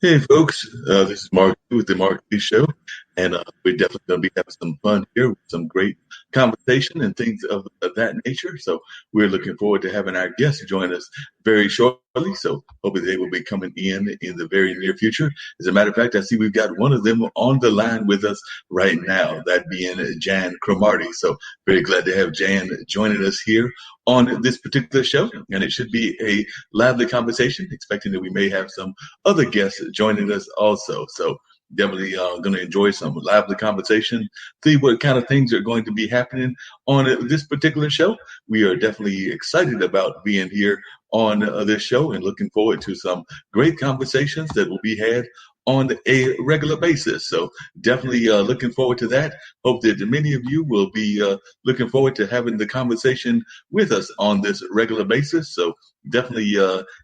Hey, folks, this is Mark with the Marc Lee Show, and we're definitely going to be having some fun here with some great conversation and things of that nature. So we're looking forward to having our guests join us very shortly. So hopefully they will be coming in the very near future. As a matter of fact, I see we've got one of them on the line with us right now, that being Jan Cromartie. So very glad to have Jan joining us here on this particular show, and it should be a lively conversation, expecting that we may have some other guests joining us also. So definitely going to enjoy some lively conversation, see what kind of things are going to be happening on this particular show. We are definitely excited about being here on this show and looking forward to some great conversations that will be had on a regular basis. So definitely looking forward to that. Hope that many of you will be looking forward to having the conversation with us on this regular basis. So definitely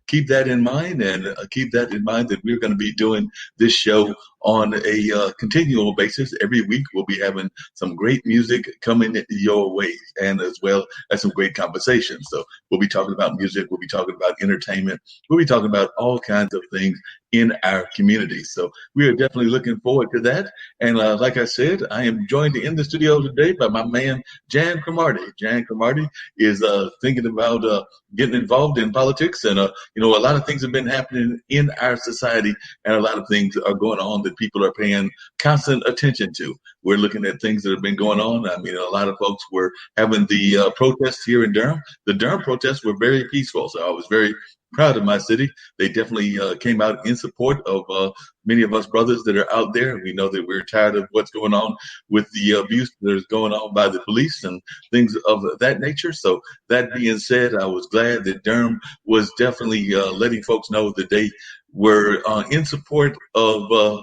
keep that in mind, and keep that in mind that we're going to be doing this show on a continual basis. Every week we'll be having some great music coming your way, and as well as some great conversations. So we'll be talking about music, we'll be talking about entertainment, we'll be talking about all kinds of things in our community. So we are definitely looking forward to that. And like I said, I am joined in the studio today by my man Jan Cromartie. Jan Cromartie is thinking about getting involved in politics, and a lot of things have been happening in our society, and a lot of things are going on that people are paying constant attention to. We're looking at things that have been going on. I mean, a lot of folks were having the protests here in Durham. The Durham protests were very peaceful, so I was very proud of my city. They definitely came out in support of many of us brothers that are out there. We know that we're tired of what's going on with the abuse that is going on by the police and things of that nature. So that being said, I was glad that Durham was definitely letting folks know that they were in support of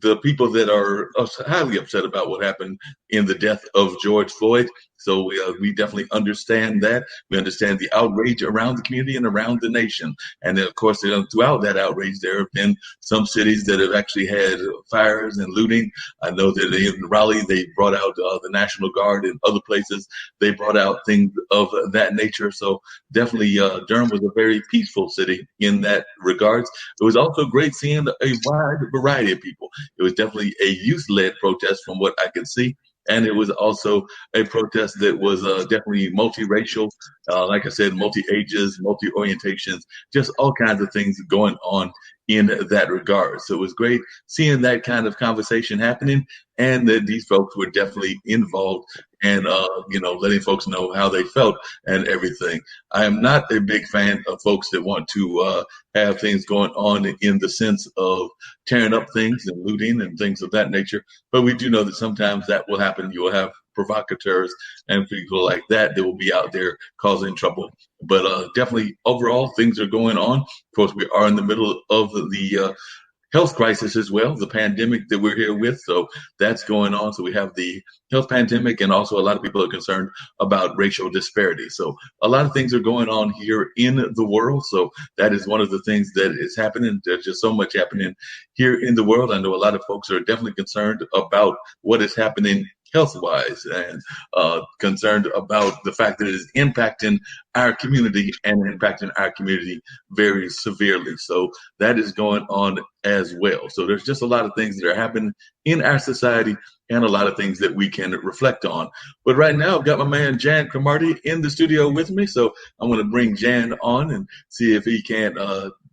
the people that are highly upset about what happened in the death of George Floyd. So we definitely understand that. We understand the outrage around the community and around the nation. And then, of course, throughout that outrage, there have been some cities that have actually had fires and looting. I know that in Raleigh, they brought out the National Guard. In other places, they brought out things of that nature. So definitely, Durham was a very peaceful city in that regards. It was also great seeing a wide variety of people. It was definitely a youth-led protest from what I could see. And it was also a protest that was definitely multiracial, like I said, multi-ages, multi-orientations, just all kinds of things going on in that regard. So it was great seeing that kind of conversation happening, and that these folks were definitely involved, and letting folks know how they felt and everything. I am not a big fan of folks that want to have things going on in the sense of tearing up things and looting and things of that nature. But we do know that sometimes that will happen. You will have provocateurs and people like that will be out there causing trouble. But definitely overall, things are going on. Of course, we are in the middle of the health crisis as well, the pandemic that we're here with. So that's going on. So we have the health pandemic, and also a lot of people are concerned about racial disparity. So a lot of things are going on here in the world. So that is one of the things that is happening. There's just so much happening here in the world. I know a lot of folks are definitely concerned about what is happening health-wise, and concerned about the fact that it is impacting our community and impacting our community very severely. So that is going on as well. So there's just a lot of things that are happening in our society, and a lot of things that we can reflect on. But right now, I've got my man Jan Cromartie in the studio with me. So I'm going to bring Jan on and see if he can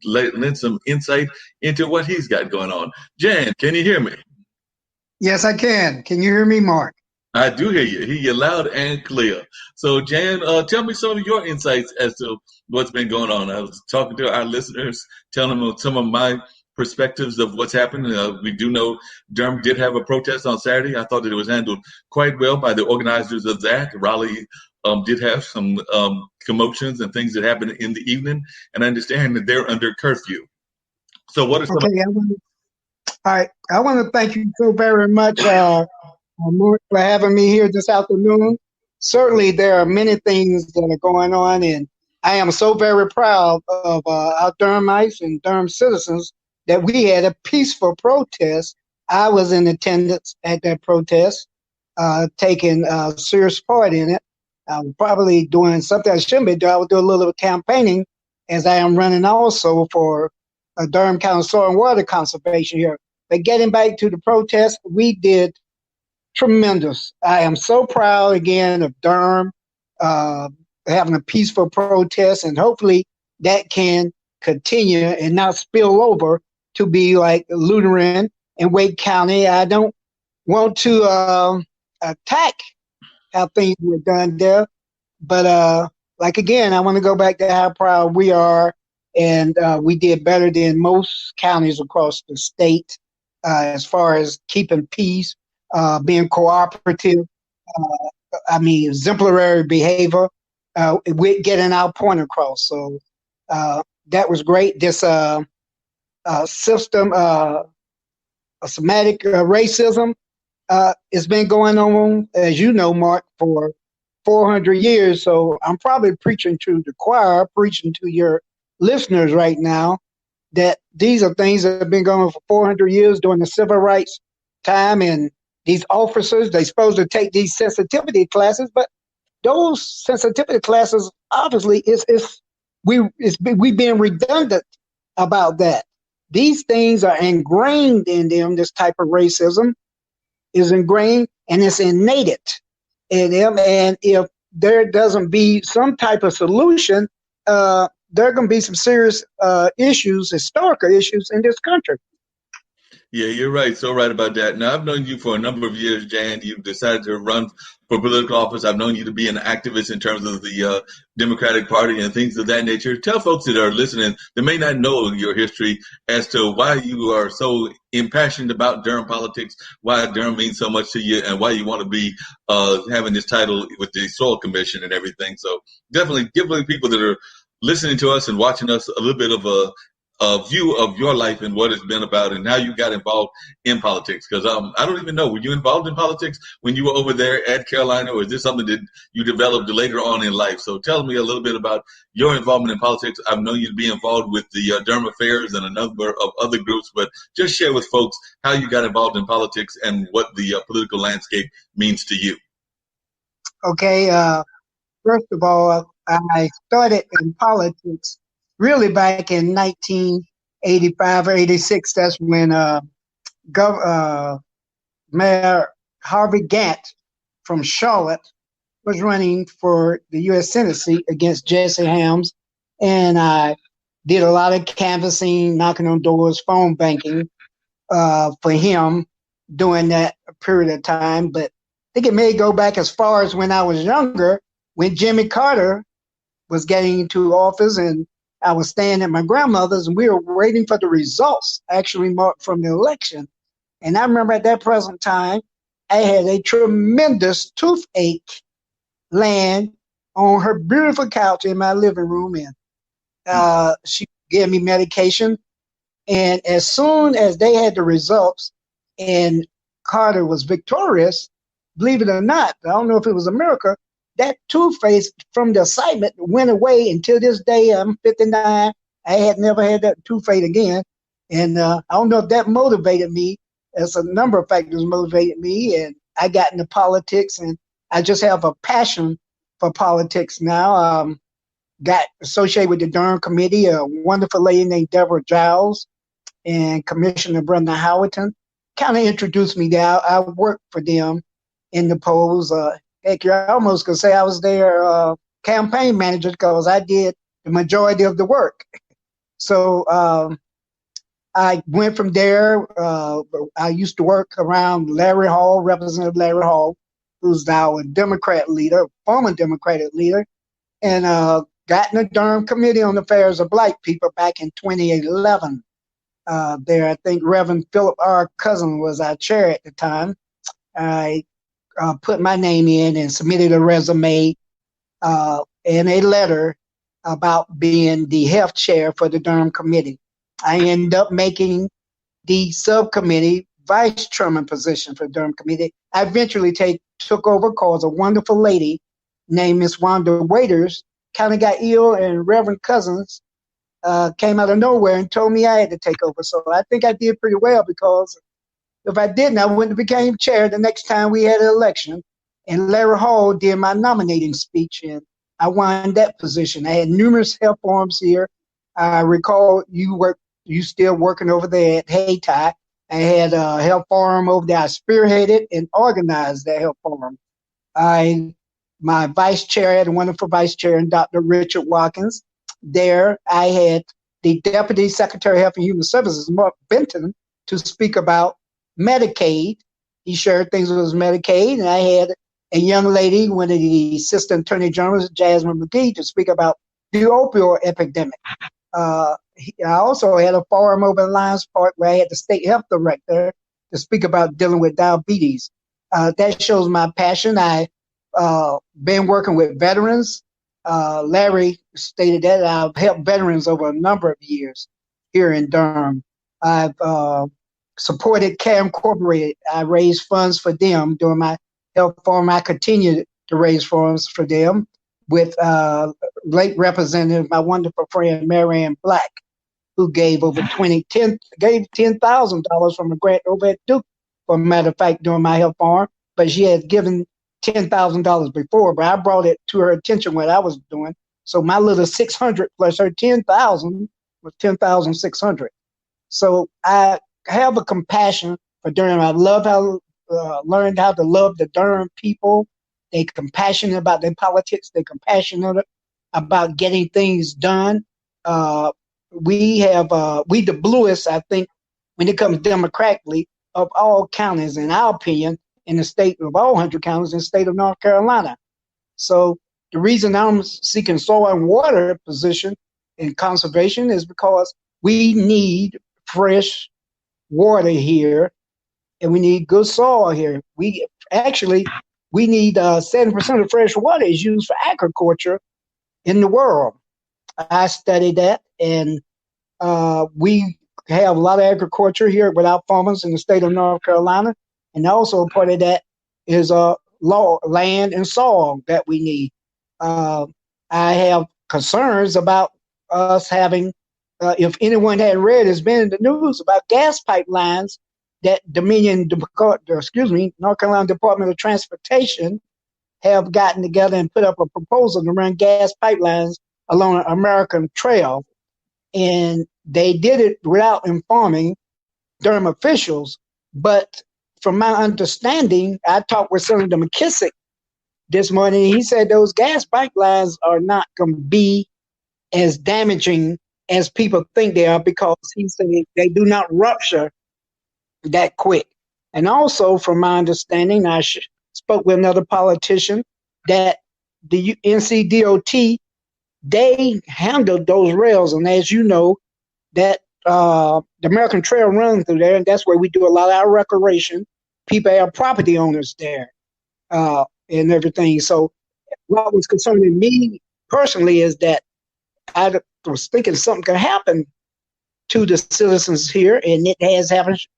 lend some insight into what he's got going on. Jan, can you hear me? Yes, I can. Can you hear me, Mark? I do hear you. Hear you loud and clear. So, Jan, tell me some of your insights as to what's been going on. I was talking to our listeners, telling them some of my perspectives of what's happened. We do know Durham did have a protest on Saturday. I thought that it was handled quite well by the organizers of that. Raleigh did have some commotions and things that happened in the evening, and I understand that they're under curfew. So, what are some? Okay, I want to thank you so very much, Mark, for having me here this afternoon. Certainly, there are many things that are going on, and I am so very proud of our Durhamites and Durham citizens that we had a peaceful protest. I was in attendance at that protest, taking a serious part in it. I was probably doing something I shouldn't be doing. I was doing a little campaigning, as I am running also for Durham County Soil and Water Conservation here. But getting back to the protest, we did tremendous. I am so proud again of Durham having a peaceful protest, and hopefully that can continue and not spill over to be like Lutheran and Wake County. I don't want to attack how things were done there, but like again, I want to go back to how proud we are, and we did better than most counties across the state as far as keeping peace, being cooperative. Exemplary behavior with getting our point across. So that was great. This system, systematic racism, has been going on, as you know, Mark, for 400 years. So I'm probably preaching to the choir, preaching to your listeners right now, that these are things that have been going on for 400 years during the civil rights time. And these officers, they're supposed to take these sensitivity classes, but those sensitivity classes, obviously, we being redundant about that. These things are ingrained in them. This type of racism is ingrained and it's innate in them. And if there doesn't be some type of solution, there are going to be some serious issues, historical issues in this country. Yeah, you're right. So right about that. Now, I've known you for a number of years, Jan. You've decided to run for political office. I've known you to be an activist in terms of the Democratic Party and things of that nature. Tell folks that are listening that may not know your history as to why you are so impassioned about Durham politics, why Durham means so much to you, and why you want to be having this title with the Soil Commission and everything. So definitely give people that are listening to us and watching us a little bit of a view of your life and what it's been about and how you got involved in politics. Because I don't even know, were you involved in politics when you were over there at Carolina, or is this something that you developed later on in life? So tell me a little bit about your involvement in politics. I've known you to be involved with the Durham Affairs and a number of other groups, but just share with folks how you got involved in politics and what the political landscape means to you. Okay, first of all, I started in politics really back in 1985 or 86. That's when Mayor Harvey Gantt from Charlotte was running for the U.S. Senate seat against Jesse Helms. And I did a lot of canvassing, knocking on doors, phone banking for him during that period of time. But I think it may go back as far as when I was younger, when Jimmy Carter was getting into office, and I was staying at my grandmother's, and we were waiting for the results, actually, Mark, from the election. And I remember at that present time, I had a tremendous toothache laying on her beautiful couch in my living room, and she gave me medication. And as soon as they had the results and Carter was victorious, believe it or not, I don't know if it was a miracle, that toothache from the excitement went away. Until this day, I'm 59. I had never had that toothache again. And I don't know if that motivated me. There's a number of factors motivated me. And I got into politics, and I just have a passion for politics now. Got associated with the Durham Committee, a wonderful lady named Deborah Giles and Commissioner Brenda Howerton kind of introduced me there. I worked for them in the polls. Heck, I almost could say I was their campaign manager because I did the majority of the work. So I went from there. I used to work around Larry Hall, Representative Larry Hall, who's now a Democrat leader, former Democratic leader, and got in the Durham Committee on the Affairs of Black People back in 2011. There, I think Reverend Philip R. Cousin was our chair at the time. I put my name in and submitted a resume and a letter about being the health chair for the Durham Committee. I ended up making the subcommittee vice chairman position for the Durham Committee. I eventually took over because a wonderful lady named Miss Wanda Waiters kind of got ill, and Reverend Cousins came out of nowhere and told me I had to take over. So I think I did pretty well, because if I didn't, I wouldn't have became chair the next time we had an election. And Larry Hall did my nominating speech, and I won that position. I had numerous health forums here. I recall you worked you still working over there at Hayti. I had a health forum over there. I spearheaded and organized that health forum. My vice chair, I had a wonderful vice chair, and Dr. Richard Watkins. There, I had the Deputy Secretary of Health and Human Services, Mark Benton, to speak about Medicaid. He shared things with his Medicaid, and I had a young lady, one of the Assistant Attorney Generals, Jasmine McGee, to speak about the opioid epidemic. I also had a forum over in Lions Park where I had the state health director to speak about dealing with diabetes. That shows my passion. I've been working with veterans. Larry stated that I've helped veterans over a number of years here in Durham. I've supported Care Incorporated. I raised funds for them during my health forum. I continue to raise funds for them with late representative, my wonderful friend Marianne Black, who gave over $10,000 from a grant over at Duke, for a matter of fact, during my health forum. But she had given $10,000 before, but I brought it to her attention what I was doing. So my little 600 plus her 10,000 was 10,600. So I have a compassion for Durham. I love how learned how to love the Durham people. They're compassionate about their politics. They're compassionate about getting things done. We the bluest, I think, when it comes democratically, of all counties, in our opinion, in the state of all 100 counties in the state of North Carolina. So the reason I'm seeking soil and water position in conservation is because we need fresh water here, and we need good soil here. We need 70% of fresh water is used for agriculture in the world. I studied that, and we have a lot of agriculture here with our farmers in the state of North Carolina, and also part of that is land and soil that we need. I have concerns about us having, if anyone had read, it's been in the news about gas pipelines that North Carolina Department of Transportation have gotten together and put up a proposal to run gas pipelines along an American Trail. And they did it without informing Durham officials. But from my understanding, I talked with Senator McKissick this morning. He said those gas pipelines are not going to be as damaging as people think they are, because he said they do not rupture that quick. And also, from my understanding, I spoke with another politician, that the NCDOT, they handled those rails. And as you know, that the American Trail runs through there, and that's where we do a lot of our recreation. People are property owners there and everything. So what was concerning me personally is that I was thinking something could happen to the citizens here, and it has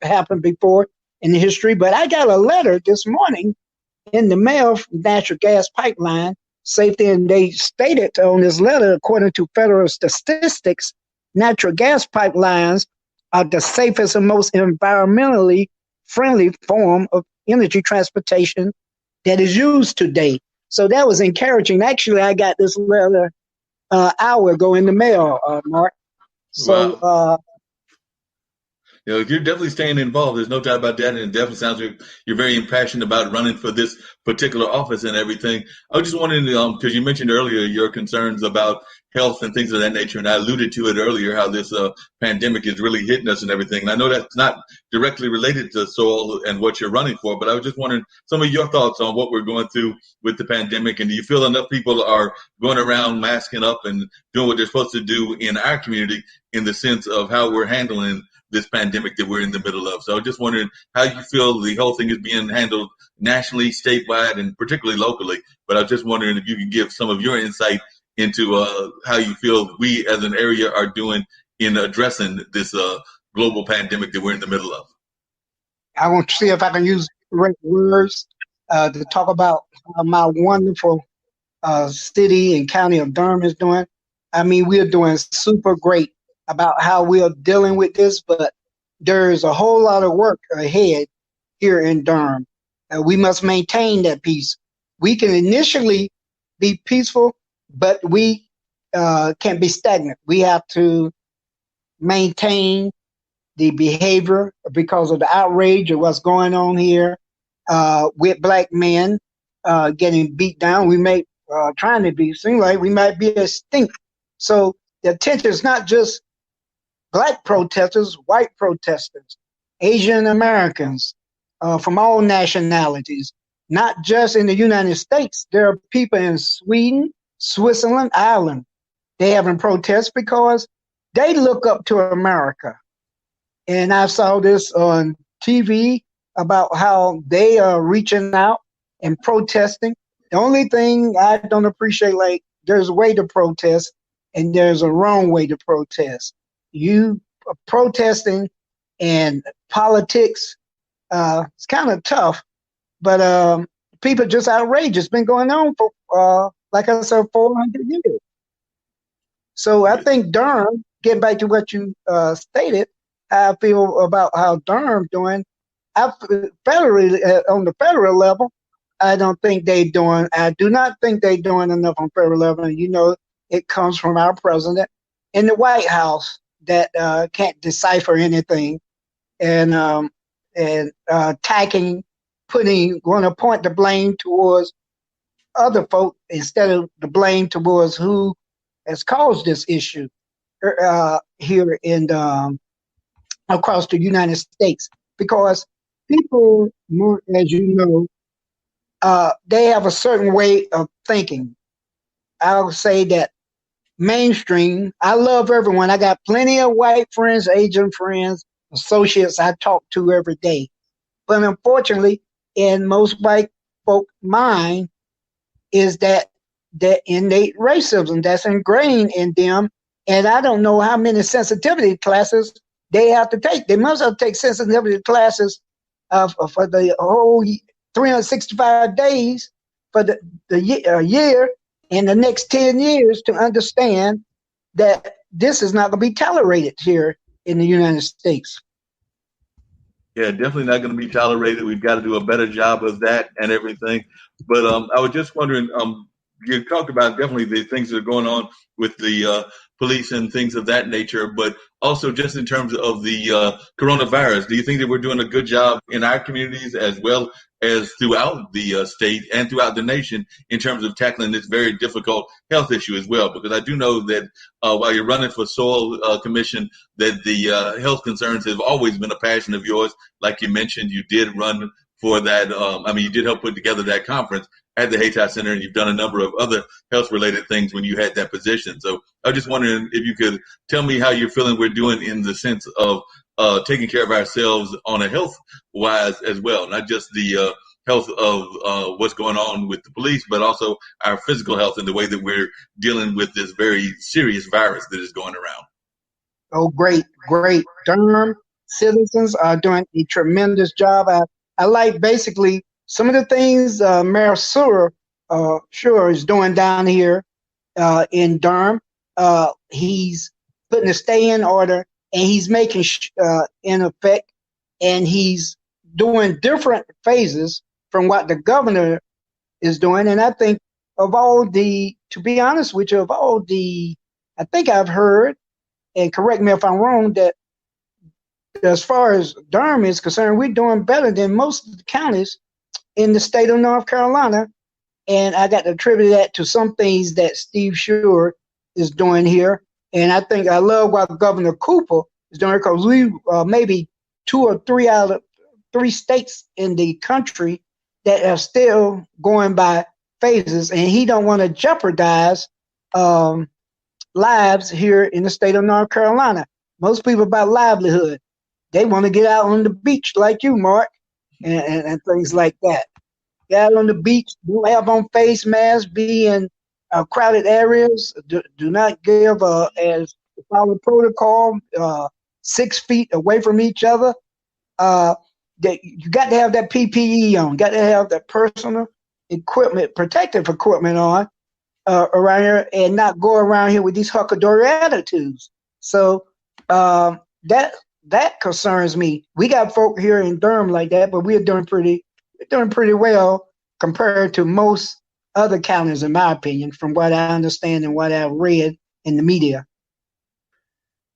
happened before in the history. But I got a letter this morning in the mail from Natural Gas Pipeline Safety, and they stated on this letter, according to federal statistics, natural gas pipelines are the safest and most environmentally friendly form of energy transportation that is used today. So that was encouraging. Actually, I got this letter an hour ago in the mail, Mark. So, wow. You're definitely staying involved. There's no doubt about that. And it definitely sounds like you're very impassioned about running for this particular office and everything. I was just wondering, because you mentioned earlier your concerns about health and things of that nature, and I alluded to it earlier, how this pandemic is really hitting us and everything. And I know that's not directly related to soil and what you're running for, but I was just wondering some of your thoughts on what we're going through with the pandemic. And do you feel enough people are going around masking up and doing what they're supposed to do in our community in the sense of how we're handling this pandemic that we're in the middle of? So I was just wondering how you feel the whole thing is being handled nationally, statewide, and particularly locally. But I was just wondering if you could give some of your insight into how you feel we as an area are doing in addressing this global pandemic that we're in the middle of. I want to see if I can use the right words to talk about how my wonderful city and county of Durham is doing. I mean, we're doing super great about how we are dealing with this, but there's a whole lot of work ahead here in Durham. We must maintain that peace. We can initially be peaceful, but we can't be stagnant. We have to maintain the behavior because of the outrage of what's going on here with black men getting beat down. We may trying to be seem like we might be extinct. So the attention is not just black protesters, white protesters, Asian Americans from all nationalities, not just in the United States. There are people in Sweden, Switzerland, Ireland. They having protests because they look up to America. And I saw this on TV about how they are reaching out and protesting. The only thing I don't appreciate, like, there's a way to protest and there's a wrong way to protest. You protesting and politics, it's kind of tough, but people just outraged. It's been going on for, like I said, 400 years. So I think Durham, getting back to what you stated, how I feel about how Durham doing, federally, on the federal level, I don't think they doing, I do not think they doing enough on federal level. And, you know, it comes from our president in the White House that can't decipher anything and attacking, want to point the blame towards other folk instead of the blame towards who has caused this issue here in across the United States. Because people, as you know, they have a certain way of thinking. I would say that mainstream, I love everyone. I got plenty of white friends, Asian friends, associates I talk to every day. But unfortunately, in most white folk mind is that innate racism that's ingrained in them. And I don't know how many sensitivity classes they have to take. They must have to take sensitivity classes for the whole 365 days for the year and the next 10 years to understand that this is not going to be tolerated here in the United States. Yeah, definitely not going to be tolerated. We've got to do a better job of that and everything. But I was just wondering, you talked about definitely the things that are going on with the police and things of that nature, but also just in terms of the coronavirus, do you think that we're doing a good job in our communities as well as throughout the state and throughout the nation in terms of tackling this very difficult health issue as well? Because I do know that while you're running for soil commission, that the health concerns have always been a passion of yours. Like you mentioned, you did run for that. You did help put together that conference at the Hayti Center, and you've done a number of other health-related things when you had that position. So I was just wondering if you could tell me how you're feeling we're doing in the sense of taking care of ourselves on a health-wise as well, not just the health of what's going on with the police, but also our physical health and the way that we're dealing with this very serious virus that is going around. Oh, great. Durham citizens are doing a tremendous job. I like basically some of the things Mayor Sure is doing down here in Durham. He's putting a stay in order, and he's making in effect, and he's doing different phases from what the governor is doing. And I think to be honest with you, I think I've heard, and correct me if I'm wrong, that as far as Durham is concerned, we're doing better than most of the counties in the state of North Carolina. And I got to attribute that to some things that Steve Shure is doing here. And I think I love what Governor Cooper is doing, because we maybe 2 or 3 out of 3 states in the country that are still going by phases, and he don't want to jeopardize lives here in the state of North Carolina. Most people about livelihood. They want to get out on the beach like you, Mark, and things like that. Get out on the beach, don't have on face masks, be in crowded areas, do not give, as follow protocol, 6 feet away from each other. You got to have that PPE on, got to have that personal equipment, protective equipment on around here, and not go around here with these huckleberry attitudes. So that concerns me. We got folk here in Durham like that, but we're doing pretty well compared to most other counties, in my opinion, from what I understand and what I've read in the media.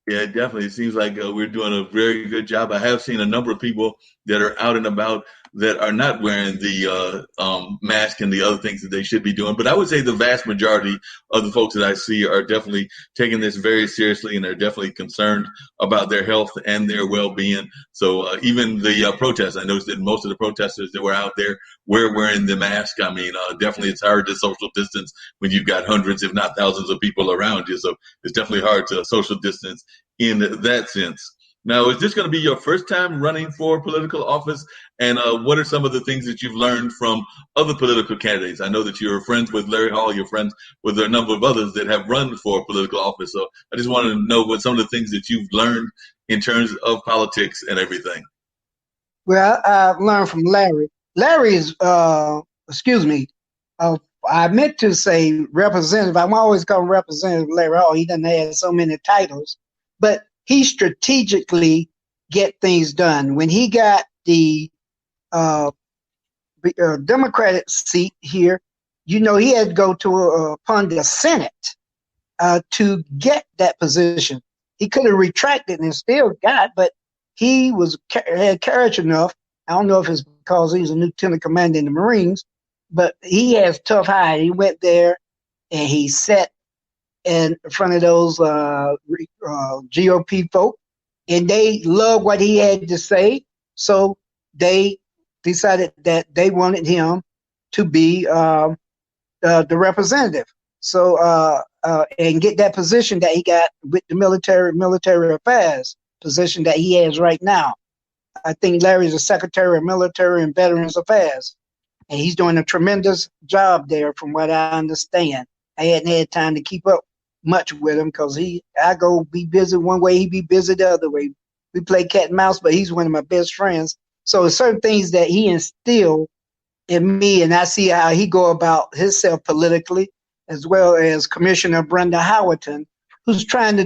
Yeah, definitely. It seems like we're doing a very good job. I have seen a number of people that are out and about that are not wearing the mask and the other things that they should be doing. But I would say the vast majority of the folks that I see are definitely taking this very seriously, and they're definitely concerned about their health and their well-being. So even the protests, I noticed that most of the protesters that were out there were wearing the mask. I mean, definitely it's hard to social distance when you've got hundreds, if not thousands of people around you. So it's definitely hard to social distance in that sense. Now, is this going to be your first time running for political office? And what are some of the things that you've learned from other political candidates? I know that you're friends with Larry Hall, you're friends with a number of others that have run for political office. So I just wanted to know what some of the things that you've learned in terms of politics and everything. Well, I've learned from Larry. Larry is, excuse me, I meant to say representative. I'm always calling Representative Larry Hall. He doesn't have so many titles, but he strategically get things done. When he got the Democratic seat here, you know, he had to go to upon the Senate to get that position. He could have retracted and still got, but he had courage enough. I don't know if it's because he's a lieutenant commander in the Marines, but he has tough hide. He went there and he sat in front of those GOP folk, and they loved what he had to say. So they decided that they wanted him to be the representative. So and get that position that he got with the military affairs position that he has right now. I think Larry's the Secretary of Military and Veterans Affairs, and he's doing a tremendous job there, from what I understand. I hadn't had time to keep up much with him because I go be busy one way, he be busy the other way. We play cat and mouse, but he's one of my best friends. So there's certain things that he instilled in me, and I see how he go about himself politically, as well as Commissioner Brenda Howerton, who's trying to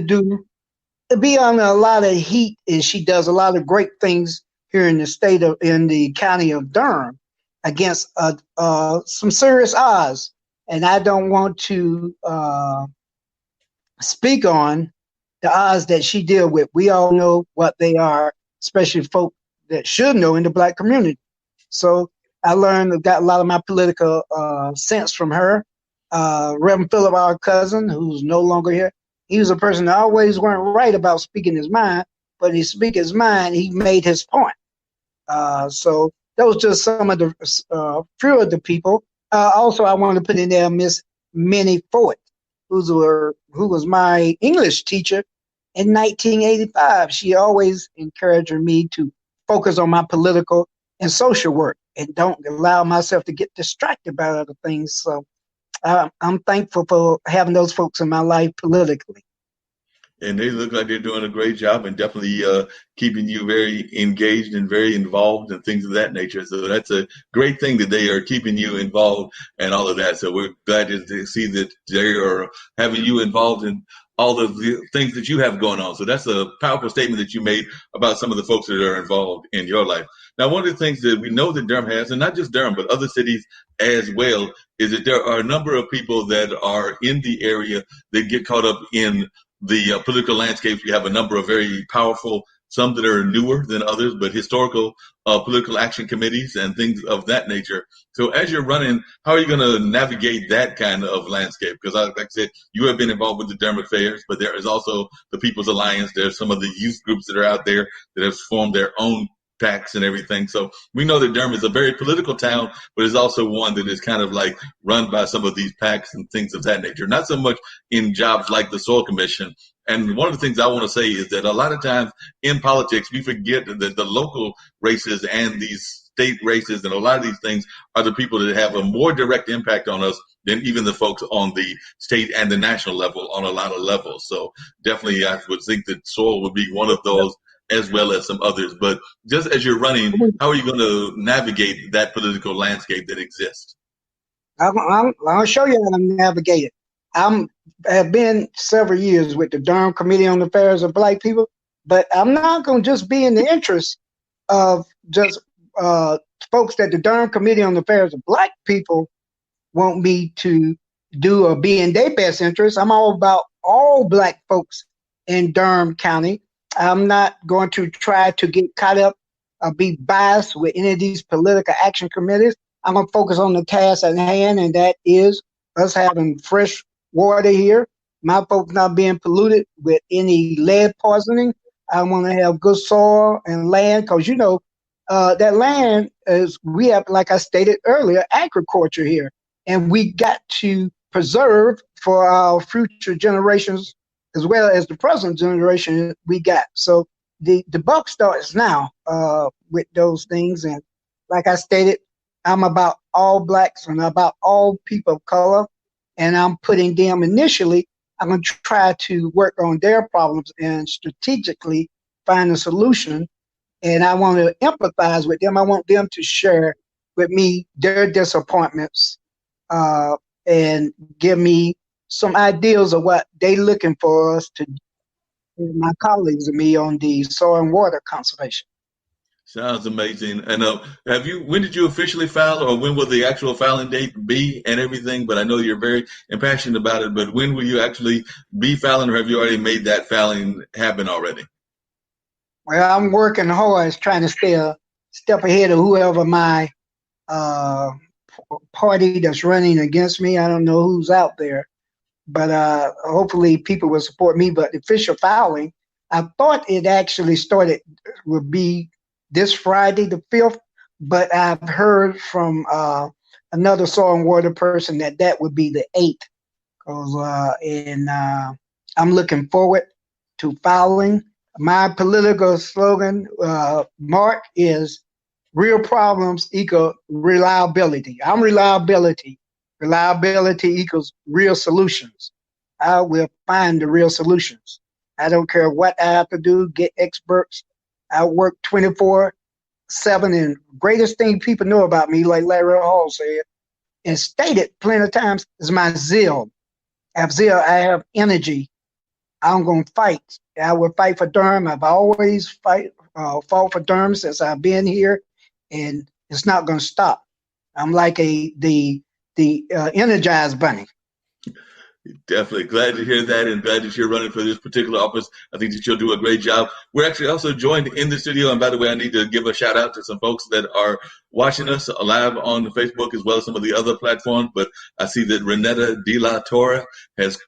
be on a lot of heat, and she does a lot of great things here in the county of Durham against some serious odds. And I don't want to speak on the odds that she deal with. We all know what they are, especially folk that should know in the Black community. So I got a lot of my political sense from her. Reverend Philip, our cousin, who's no longer here, he was a person that always weren't right about speaking his mind, but he speak his mind, he made his point. So those just some of the few of the people. Also, I want to put in there Miss Minnie Ford, who was my English teacher in 1985. She always encouraged me to focus on my political and social work and don't allow myself to get distracted by other things. So I'm thankful for having those folks in my life politically. And they look like they're doing a great job and definitely keeping you very engaged and very involved and things of that nature. So that's a great thing that they are keeping you involved and all of that. So we're glad to see that they are having you involved in all of the things that you have going on. So that's a powerful statement that you made about some of the folks that are involved in your life. Now, one of the things that we know that Durham has, and not just Durham, but other cities as well, is that there are a number of people that are in the area that get caught up in the political landscapes. We have a number of very powerful, some that are newer than others, but historical political action committees and things of that nature. So as you're running, how are you going to navigate that kind of landscape? Because like I said, you have been involved with the Durham Affairs, but there is also the People's Alliance. There's some of the youth groups that are out there that have formed their own PACs and everything. So we know that Durham is a very political town, but it's also one that is kind of like run by some of these PACs and things of that nature. Not so much in jobs like the Soil Commission. And one of the things I want to say is that a lot of times in politics, we forget that the local races and these state races and a lot of these things are the people that have a more direct impact on us than even the folks on the state and the national level on a lot of levels. So definitely I would think that soil would be one of those, as well as some others. But just as you're running, how are you going to navigate that political landscape that exists? I'll show you how to navigate it. Have been several years with the Durham Committee on the Affairs of Black People, but I'm not going to just be in the interest of just folks that the Durham Committee on the Affairs of Black People want me to do or be in their best interest. I'm all about all Black folks in Durham County. I'm not going to try to get caught up or be biased with any of these political action committees. I'm going to focus on the task at hand, and that is us having fresh water here. My folks not being polluted with any lead poisoning. I want to have good soil and land because, that land is, we have, like I stated earlier, agriculture here. And we got to preserve for our future generations as well as the present generation we got. So the buck starts now with those things. And like I stated, I'm about all blacks and about all people of color. And I'm putting them initially, I'm going to try to work on their problems and strategically find a solution. And I want to empathize with them. I want them to share with me their disappointments and give me some ideas of what they're looking for us to do, my colleagues and me, on the soil and water conservation. Sounds amazing. And when did you officially file, or when will the actual filing date be and everything? But I know you're very impassioned about it, but when will you actually be filing, or have you already made that filing happen already? Well, I'm working hard trying to stay a step ahead of whoever my party that's running against me. I don't know who's out there, but hopefully people will support me. But official filing, I thought it actually would be this Friday, the 5th, but I've heard from another soil and water person that would be the 8th. And I'm looking forward to filing. My political slogan, Mark, is real problems equal reliability. I'm reliability. Reliability equals real solutions. I will find the real solutions. I don't care what I have to do, get experts. I work 24/7, and greatest thing people know about me, like Larry Hall said, and stated plenty of times, is my zeal. I have zeal, I have energy. I'm going to fight. I will fight for Durham. I've always fought for Durham since I've been here, and it's not going to stop. I'm like the energized bunny. Definitely glad to hear that, and glad that you're running for this particular office. I think that you'll do a great job. We're actually also joined in the studio, and by the way, I need to give a shout out to some folks that are watching us live on Facebook as well as some of the other platforms. But I see that Renetta De La Torre has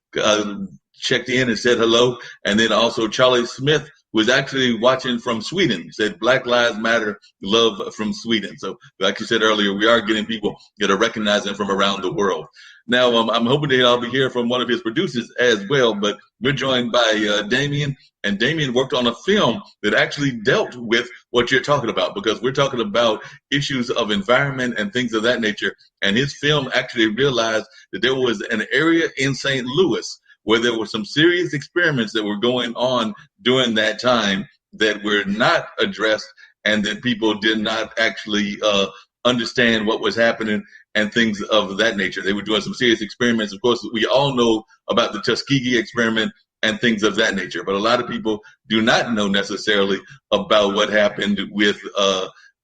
checked in and said hello, and then also Charlie Smith, who is actually watching from Sweden, said Black Lives Matter, love from Sweden. So like you said earlier, we are getting people that are recognizing from around the world. Now, I'm hoping that I'll be hearing from one of his producers as well, but we're joined by Damien, and Damien worked on a film that actually dealt with what you're talking about, because we're talking about issues of environment and things of that nature, and his film actually realized that there was an area in St. Louis where there were some serious experiments that were going on during that time that were not addressed, and that people did not actually understand what was happening and things of that nature. They were doing some serious experiments. Of course, we all know about the Tuskegee experiment and things of that nature, but a lot of people do not know necessarily about what happened with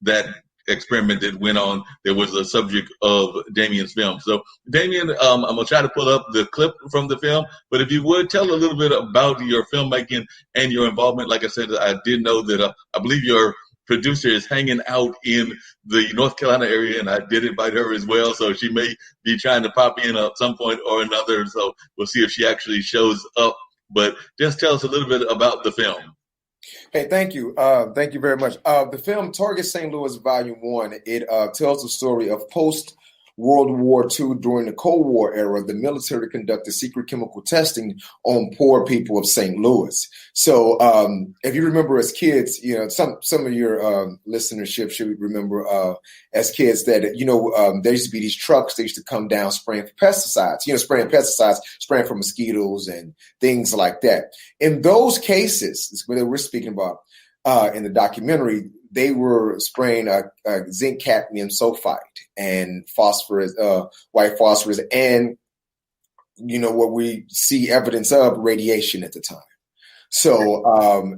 that experiment that went on. There was a subject of Damien's film. So Damien, I'm going to try to pull up the clip from the film, but if you would tell a little bit about your filmmaking and your involvement. Like I said, I did know that I believe your producer is hanging out in the North Carolina area, and I did invite her as well. So she may be trying to pop in at some point or another. So we'll see if she actually shows up, but just tell us a little bit about the film. Hey, thank you. Thank you very much. The film Target St. Louis Volume 1, it tells the story of post-World War II. During the Cold War era, the military conducted secret chemical testing on poor people of St. Louis. So if you remember as kids, some of your listenership should remember as kids that, there used to be these trucks. They used to come down spraying for pesticides, spraying for mosquitoes and things like that. In those cases, what we're speaking about in the documentary, they were spraying zinc cadmium sulfide and phosphorus, white phosphorus, and what we see evidence of, radiation at the time. So,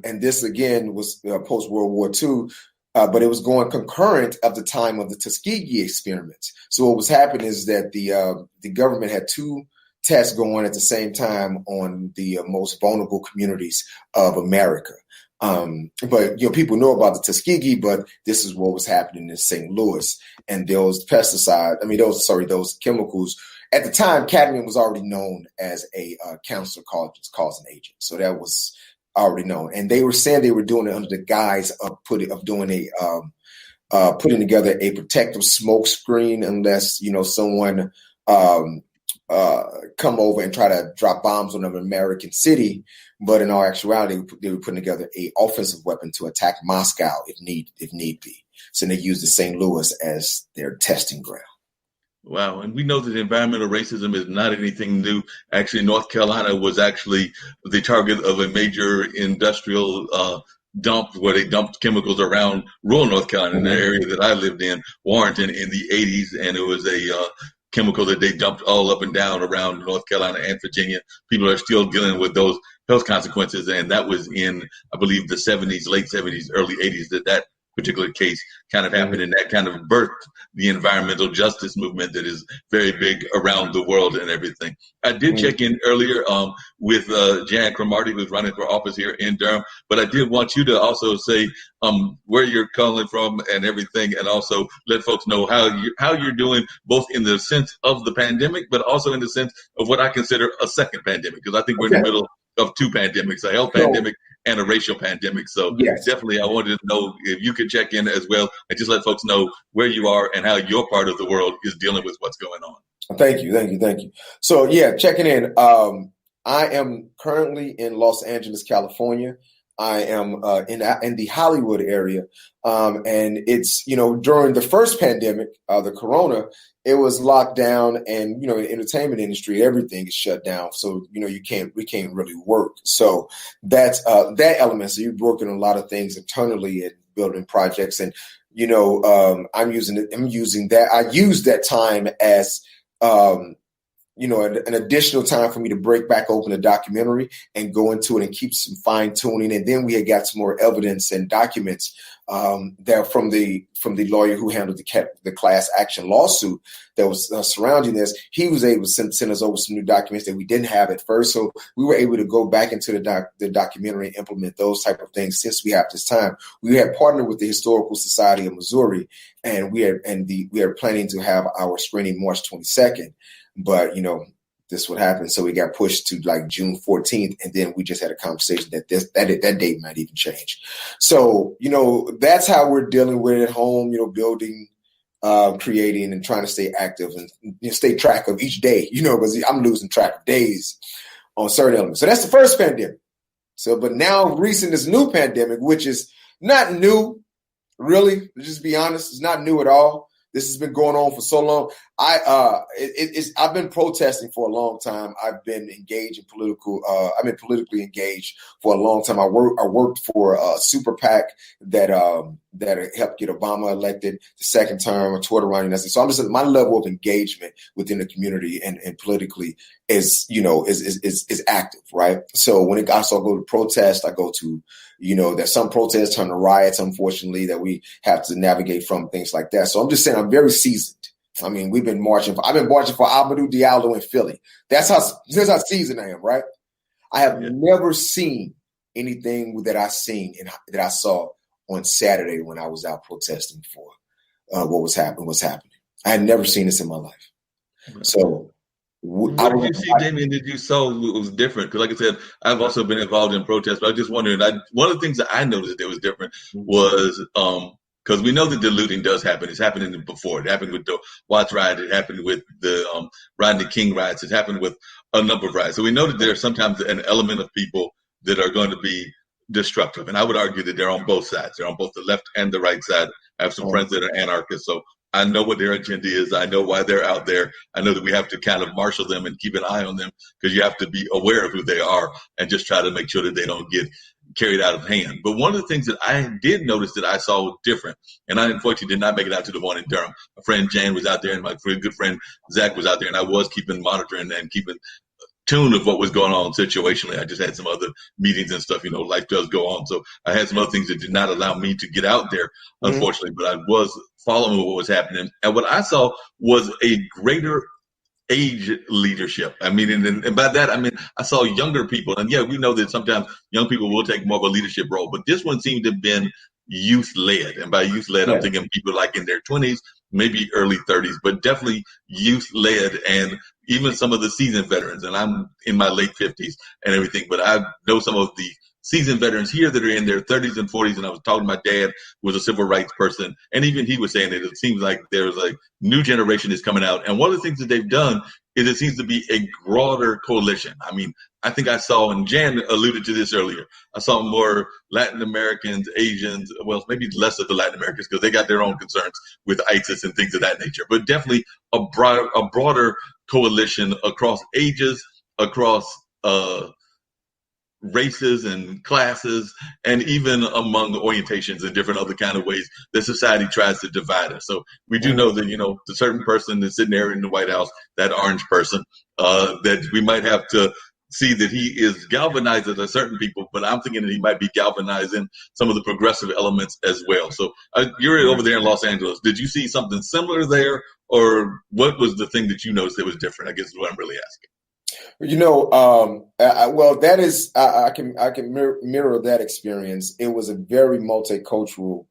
and this again was post World War II, but it was going concurrent of the time of the Tuskegee experiments. So what was happening is that the government had two tests going at the same time on the most vulnerable communities of America. But people know about the Tuskegee, but this is what was happening in St. Louis, and those those chemicals. At the time, cadmium was already known as a cancer causing agent, so that was already known. And they were saying they were doing it under the guise of putting together a protective smoke screen, unless someone come over and try to drop bombs on an American city. But in all actuality, they were putting together a offensive weapon to attack Moscow if need be. So they used the St. Louis as their testing ground. Wow. And we know that environmental racism is not anything new. Actually, North Carolina was actually the target of a major industrial dump where they dumped chemicals around rural North Carolina, in the area that I lived in, Warrenton, in the 80s. And it was a chemical that they dumped all up and down around North Carolina and Virginia. People are still dealing with those health consequences. And that was in, I believe, the 70s, late 70s, early 80s, that particular case kind of happened, and that kind of birthed the environmental justice movement that is very big around the world and everything. I did check in earlier with Jan Cromartie, who's running for office here in Durham, but I did want you to also say where you're calling from and everything, and also let folks know how you're doing, both in the sense of the pandemic, but also in the sense of what I consider a second pandemic, because I think we're in the middle of two pandemics, a health pandemic and a racial pandemic. So definitely I wanted to know if you could check in as well and just let folks know where you are and how your part of the world is dealing with what's going on. Thank you. So checking in. I am currently in Los Angeles, California. I am in the Hollywood area. And it's, during the first pandemic, the corona, it was locked down, and, the entertainment industry, everything is shut down. So, we can't really work. So that's that element. So you're working on a lot of things internally and building projects. And, I use that time as, an additional time for me to break back open a documentary and go into it and keep some fine tuning. And then we had got some more evidence and documents that from the lawyer who handled the class action lawsuit that was surrounding this. He was able to send us over some new documents that we didn't have at first. So we were able to go back into the documentary and implement those type of things. Since we have this time, we had partnered with the Historical Society of Missouri, and we are planning to have our screening March 22nd. But, this would happen. So we got pushed to like June 14th. And then we just had a conversation that that date might even change. So, that's how we're dealing with it at home, building, creating, and trying to stay active and stay track of each day, because I'm losing track of days on certain elements. So that's the first pandemic. So, but now this new pandemic, which is not new, really, to just be honest, it's not new at all. This has been going on for so long. I've been protesting for a long time. I've been engaged in politically engaged for a long time. I worked for a super PAC that helped get Obama elected the second term, a Twitter running. So I'm just, my level of engagement within the community and politically is active, right? So when I go to protest, I go to, there's some protests turn to riots, unfortunately, that we have to navigate from, things like that. So I'm just saying I'm very seasoned. I mean, I've been marching for Amadou Diallo in Philly. That's how seasoned I am, right? I have never seen anything that I saw on Saturday when I was out protesting for what's happening. I had never seen this in my life. Right. So what did you see, Damien, that you saw was different? Because like I said, I've also been involved in protests, but I was just wondering, one of the things that I noticed that was different was because we know that the looting does happen. It's happening before. It happened with the Watts riot. It happened with the Rodney King riots. It happened with a number of riots. So we know that there's sometimes an element of people that are going to be destructive. And I would argue that they're on both sides. They're on both the left and the right side. I have some friends that are anarchists. So I know what their agenda is. I know why they're out there. I know that we have to kind of marshal them and keep an eye on them, because you have to be aware of who they are and just try to make sure that they don't get carried out of hand. But one of the things that I did notice that I saw was different, and I unfortunately did not make it out to the one in Durham. My friend Jan was out there, and my good friend Zack was out there, and I was monitoring and keeping tune of what was going on situationally. I just had some other meetings and stuff, life does go on. So I had some other things that did not allow me to get out there, unfortunately, but I was following what was happening. And what I saw was a greater age leadership. I mean, and by that, I mean, I saw younger people. And yeah, we know that sometimes young people will take more of a leadership role, but this one seemed to have been youth led. And by youth led, I'm Yeah. thinking people like in their 20s, maybe early 30s, but definitely youth led and even some of the seasoned veterans. And I'm in my late 50s and everything, but I know some of the seasoned veterans here that are in their 30s and 40s. And I was talking to my dad, who was a civil rights person, and even he was saying that it seems like there's a new generation is coming out. And one of the things that they've done is it seems to be a broader coalition. I mean, I think I saw, and Jan alluded to this earlier, I saw more Latin Americans, Asians, well, maybe less of the Latin Americans because they got their own concerns with ISIS and things of that nature, but definitely a broader coalition across ages, across races and classes, and even among orientations and different other kind of ways that society tries to divide us. So we do know that, the certain person that's sitting there in the White House, that orange person, that we might have to see that he is galvanizing a certain people, but I'm thinking that he might be galvanizing some of the progressive elements as well. So you're over there in Los Angeles. Did you see something similar there, or what was the thing that you noticed that was different? I guess is what I'm really asking. Well, that is, I can mirror that experience. It was a very multicultural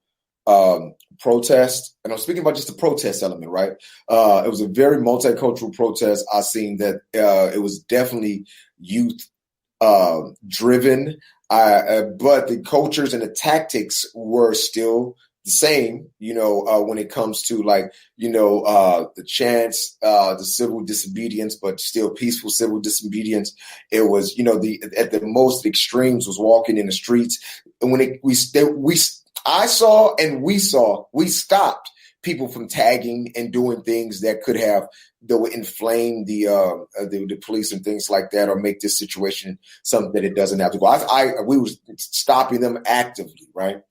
protest, and I'm speaking about just the protest element, right? It was a very multicultural protest. I seen that it was definitely youth driven, but the cultures and the tactics were still the same, when it comes to the chants, the civil disobedience, but still peaceful civil disobedience. It was, at the most extremes was walking in the streets. And when we stopped people from tagging and doing things that would inflame the police and things like that, or make this situation something that it doesn't have to go. We were stopping them actively, right?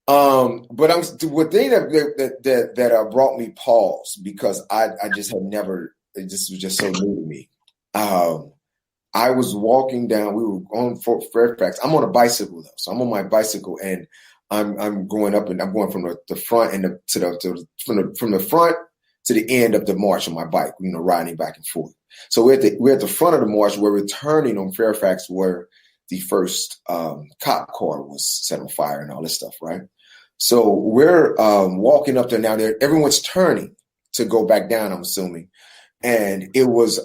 But the thing that brought me pause, because I just had never, this was just so new to me. I was walking down, we were on Fairfax. I'm on a bicycle though, so I'm on my bicycle and I'm going up, and I'm going from the front and from the front to the end of the march on my bike, riding back and forth. So we're at the front of the march, where we're turning on Fairfax, where the first cop car was set on fire and all this stuff, right? So we're walking up there now. Everyone's turning to go back down, I'm assuming. And it was,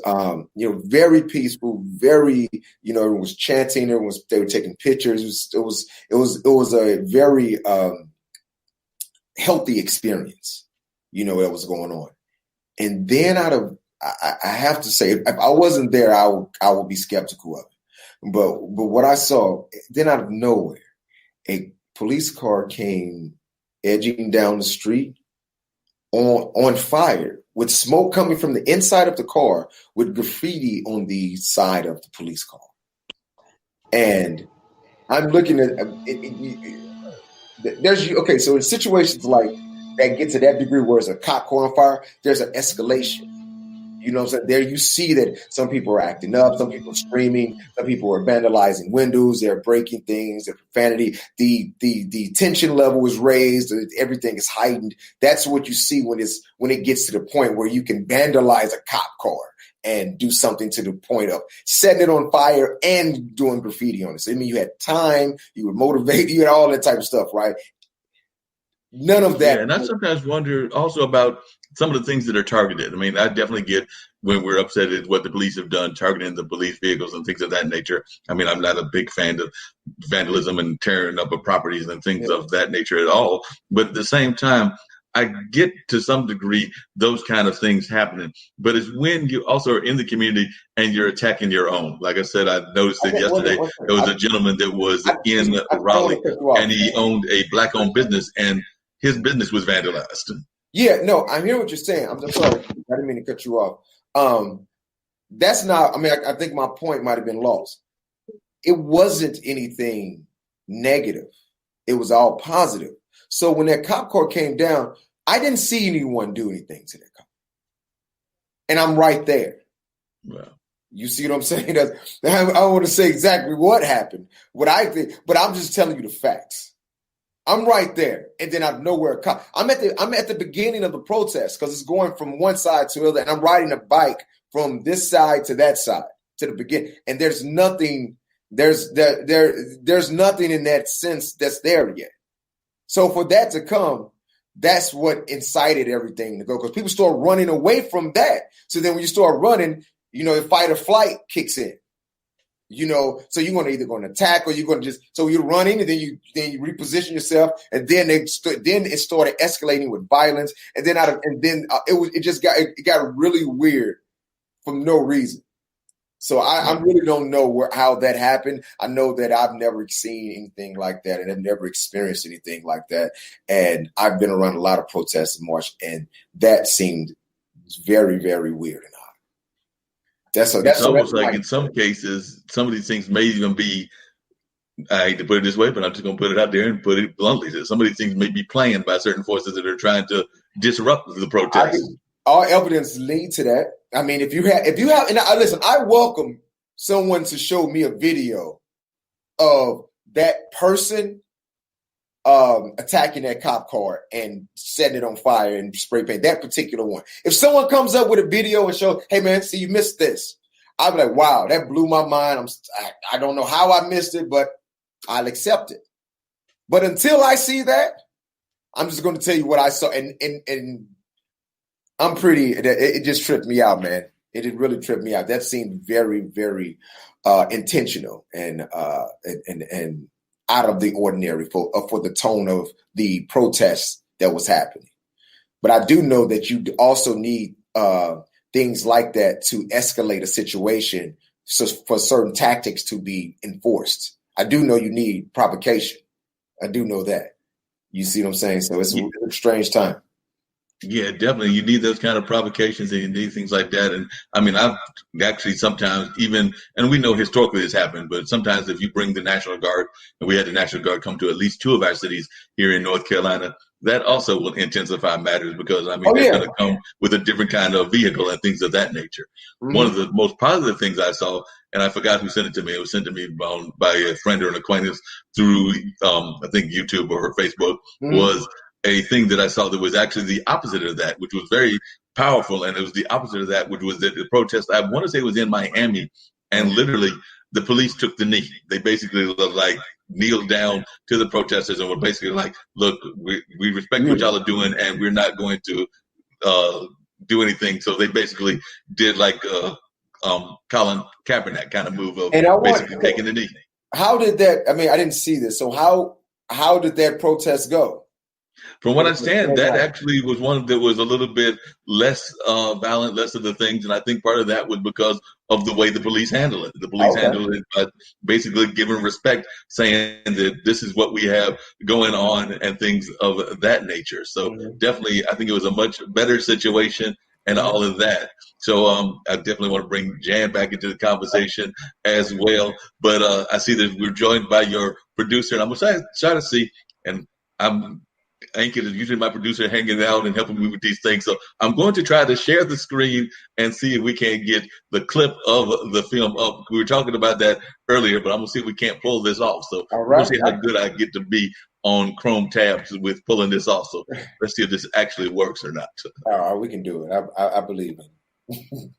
very peaceful, very, everyone was chanting, they were taking pictures. It was a very healthy experience, that was going on. And then I have to say, if I wasn't there, I would be skeptical of it. But what I saw, then out of nowhere, a police car came edging down the street on fire, with smoke coming from the inside of the car, with graffiti on the side of the police car. And I'm looking at so in situations like that get to that degree where it's a cop car on fire, there's an escalation. You know what I'm saying? There you see that some people are acting up, some people are screaming, some people are vandalizing windows, they're breaking things, they're profanity. The tension level is raised, everything is heightened. That's what you see when it gets to the point where you can vandalize a cop car and do something to the point of setting it on fire and doing graffiti on it. So I mean, you had time, you were motivated, you had all that type of stuff, right? None of that. Yeah, and I sometimes wonder also about some of the things that are targeted. I mean, I definitely get when we're upset at what the police have done, targeting the police vehicles and things of that nature. I mean, I'm not a big fan of vandalism and tearing up of properties and things of that nature at all. But at the same time, I get to some degree those kind of things happening. But it's when you also are in the community and you're attacking your own. Like I said, I noticed that yesterday there was a gentleman that was in Raleigh and he owned a Black-owned business, and his business was vandalized. Yeah, no, I hear what you're saying. I'm sorry. I didn't mean to cut you off. That's not, I think my point might have been lost. It wasn't anything negative. It was all positive. So when that cop car came down, I didn't see anyone do anything to that cop. And I'm right there. Wow. You see what I'm saying? I want to say exactly what happened, what I think, but I'm just telling you the facts. I'm right there, and then out of nowhere, I'm at the beginning of the protest because it's going from one side to the other, and I'm riding a bike from this side to that side to the beginning, and there's nothing. There's nothing in that sense that's there yet. So for that to come, that's what incited everything to go, because people start running away from that. So then when you start running, the fight or flight kicks in. So you're either going to attack or you're going to so you're running, and then you reposition yourself, and then it started escalating with violence, and then it got really weird for no reason. So I really don't know how that happened. I know that I've never seen anything like that, and I've never experienced anything like that. And I've been around a lot of protests in March, and that seemed very, very weird and odd. It's almost like in some cases, some of these things may even be, I hate to put it this way, but I'm just going to put it out there and put it bluntly, that some of these things may be planned by certain forces that are trying to disrupt the protests. All evidence lead to that. I mean, if you have, and listen, I welcome someone to show me a video of that person attacking that cop car and setting it on fire and spray paint, that particular one. If someone comes up with a video and show, hey man, see, you missed this, I'll be like, wow, that blew my mind. I don't know how I missed it, but I'll accept it. But until I see that, I'm just going to tell you what I saw, and it just tripped me out, man. It really tripped me out. That seemed very, very intentional and out of the ordinary for the tone of the protests that was happening. But I do know that you also need things like that to escalate a situation, so for certain tactics to be enforced. I do know you need provocation. I do know that. You see what I'm saying? So it's a strange time. Yeah, definitely. You need those kind of provocations, and you need things like that. And I mean, I've actually sometimes and we know historically this happened, but sometimes if you bring the National Guard, and we had the National Guard come to at least 2 of our cities here in North Carolina, that also will intensify matters, because they're going to come with a different kind of vehicle and things of that nature. Mm-hmm. One of the most positive things I saw, and I forgot who sent it to me. It was sent to me by a friend or an acquaintance through, I think YouTube or Facebook, was a thing that I saw that was actually the opposite of that, which was very powerful. And it was the opposite of that, which was that the protest, I want to say it was in Miami, and literally the police took the knee. They basically kneeled down to the protesters and were basically like, look, we respect what y'all are doing, and we're not going to do anything. So they basically did like Colin Kaepernick kind of move of basically taking the knee. How did that, I didn't see this. So how did that protest go? From what I understand, that actually was one that was a little bit less violent, less of the things. And I think part of that was because of the way the police handled it. The police handled it by basically giving respect, saying that this is what we have going on and things of that nature. So definitely, I think it was a much better situation and all of that. So I definitely want to bring Jan back into the conversation as well. But I see that we're joined by your producer, and I'm going to try to see, and Ankit is usually my producer, hanging out and helping me with these things. So I'm going to try to share the screen and see if we can get the clip of the film up. We were talking about that earlier, but I'm going to see if we can't pull this off. So we'll see how good I get to be on Chrome tabs with pulling this off. So let's see if this actually works or not. We can do it. I believe it.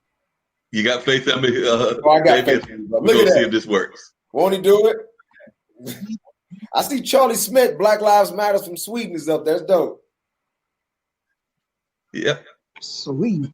You got faith in me? I got faith in you. We're going to see if this works. Won't he do it? I see Charlie Smith, Black Lives Matter from Sweden, is up there. That's dope. Yep. Sweet.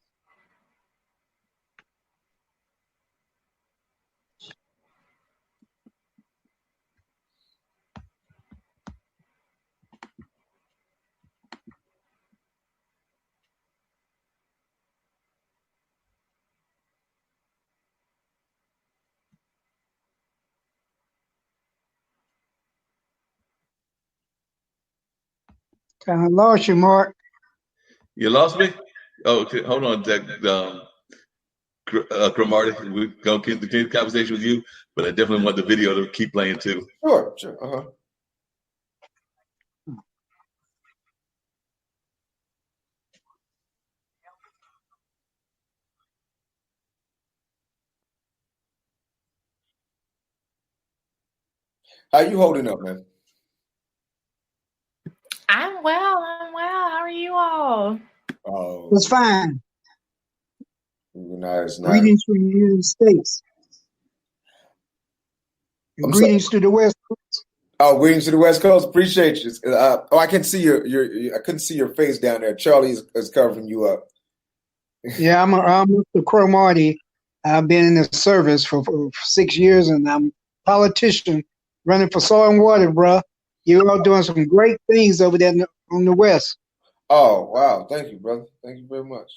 Kind of lost you, Mark. You lost me? Oh, okay. Hold on, Zack. Cromartie, we're going to continue the conversation with you, but I definitely want the video to keep playing too. Sure. How you holding up, man? I'm well. I'm well. How are you all? Oh, It's fine. nice. Greetings from the United States. And I'm sorry. greetings to the West Coast. Oh, greetings to the West Coast. Appreciate you. I can see I couldn't see your face down there. Charlie is covering you up. Yeah, I'm Mr. Crow Marty. I've been in the service for 6 years, and I'm a politician running for soil and water, bro. You're all doing some great things over there on the West. Oh, wow. Thank you, brother. Thank you very much.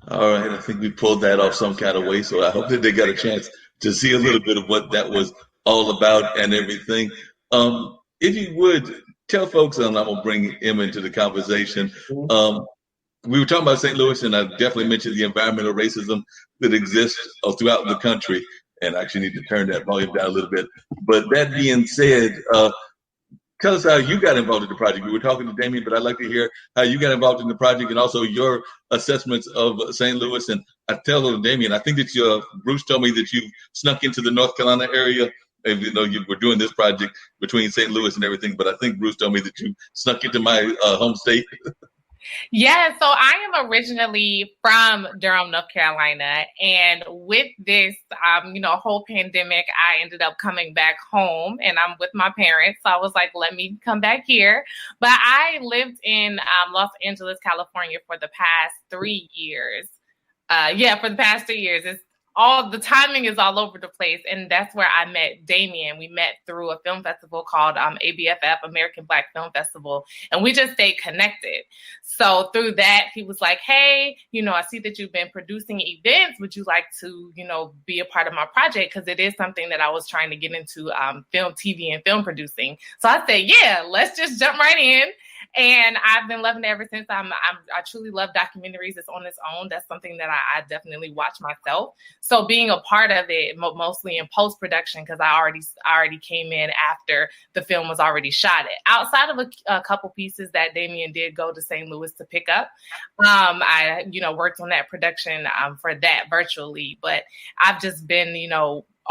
All right, I think we pulled that off some kind of way. So I hope that they got a chance to see a little bit of what that was all about and everything. If you would tell folks, and I'm gonna bring him into the conversation. We were talking about St. Louis, and I definitely mentioned the environmental racism that exists throughout the country. And I actually need to turn that volume down a little bit. But that being said, tell us how you got involved in the project. We were talking to Damien, but I'd like to hear how you got involved in the project and also your assessments of St. Louis. And I tell Damien, I think that Bruce told me that you snuck into the North Carolina area, even though you were doing this project between St. Louis and everything. But I think Bruce told me that you snuck into my home state. Yeah, so I am originally from Durham, North Carolina, and with this, whole pandemic, I ended up coming back home, and I'm with my parents. So I was like, let me come back here. But I lived in Los Angeles, California, for the past 3 years. For the past 3 years. All the timing is all over the place, and that's where I met Damien. We met through a film festival called ABFF, American Black Film Festival, and we just stayed connected. So through that, he was like, hey, I see that you've been producing events. Would you like to, be a part of my project? Because it is something that I was trying to get into, film, TV, and film producing. So I said, yeah, let's just jump right in. And I've been loving it ever since. I truly love documentaries. It's on its own. That's something that I definitely watch myself. So being a part of it, mostly in post-production, because I already came in after the film was already shot. Outside of a couple pieces that Damien did go to St. Louis to pick up, I worked on that production for that virtually. But I've just been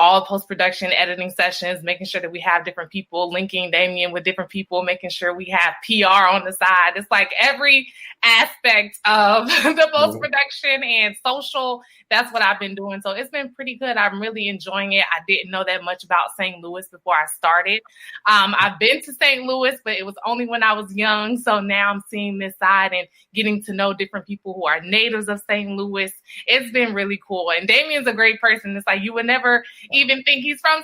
all post-production editing sessions, making sure that we have different people, linking Damien with different people, making sure we have PR on the side. It's like every aspect of the post-production and social, that's what I've been doing. So it's been pretty good. I'm really enjoying it. I didn't know that much about St. Louis before I started. I've been to St. Louis, but it was only when I was young. So now I'm seeing this side and getting to know different people who are natives of St. Louis. It's been really cool. And Damien's a great person. It's like you would never even think he's from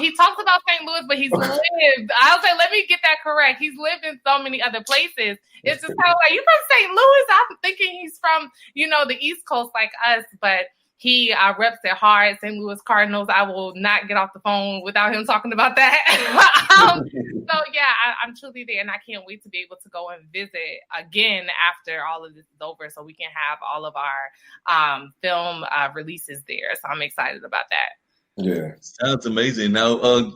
he talks about St. Louis, but he's lived. I'll say, let me get that correct. He's lived in so many other places. It's just kind of like, you from St. Louis? I'm thinking he's from, the East Coast like us, but he reps it hard. St. Louis Cardinals. I will not get off the phone without him talking about that. I'm truly there, and I can't wait to be able to go and visit again after all of this is over, so we can have all of our film releases there. So I'm excited about that. Yeah, sounds amazing. Now,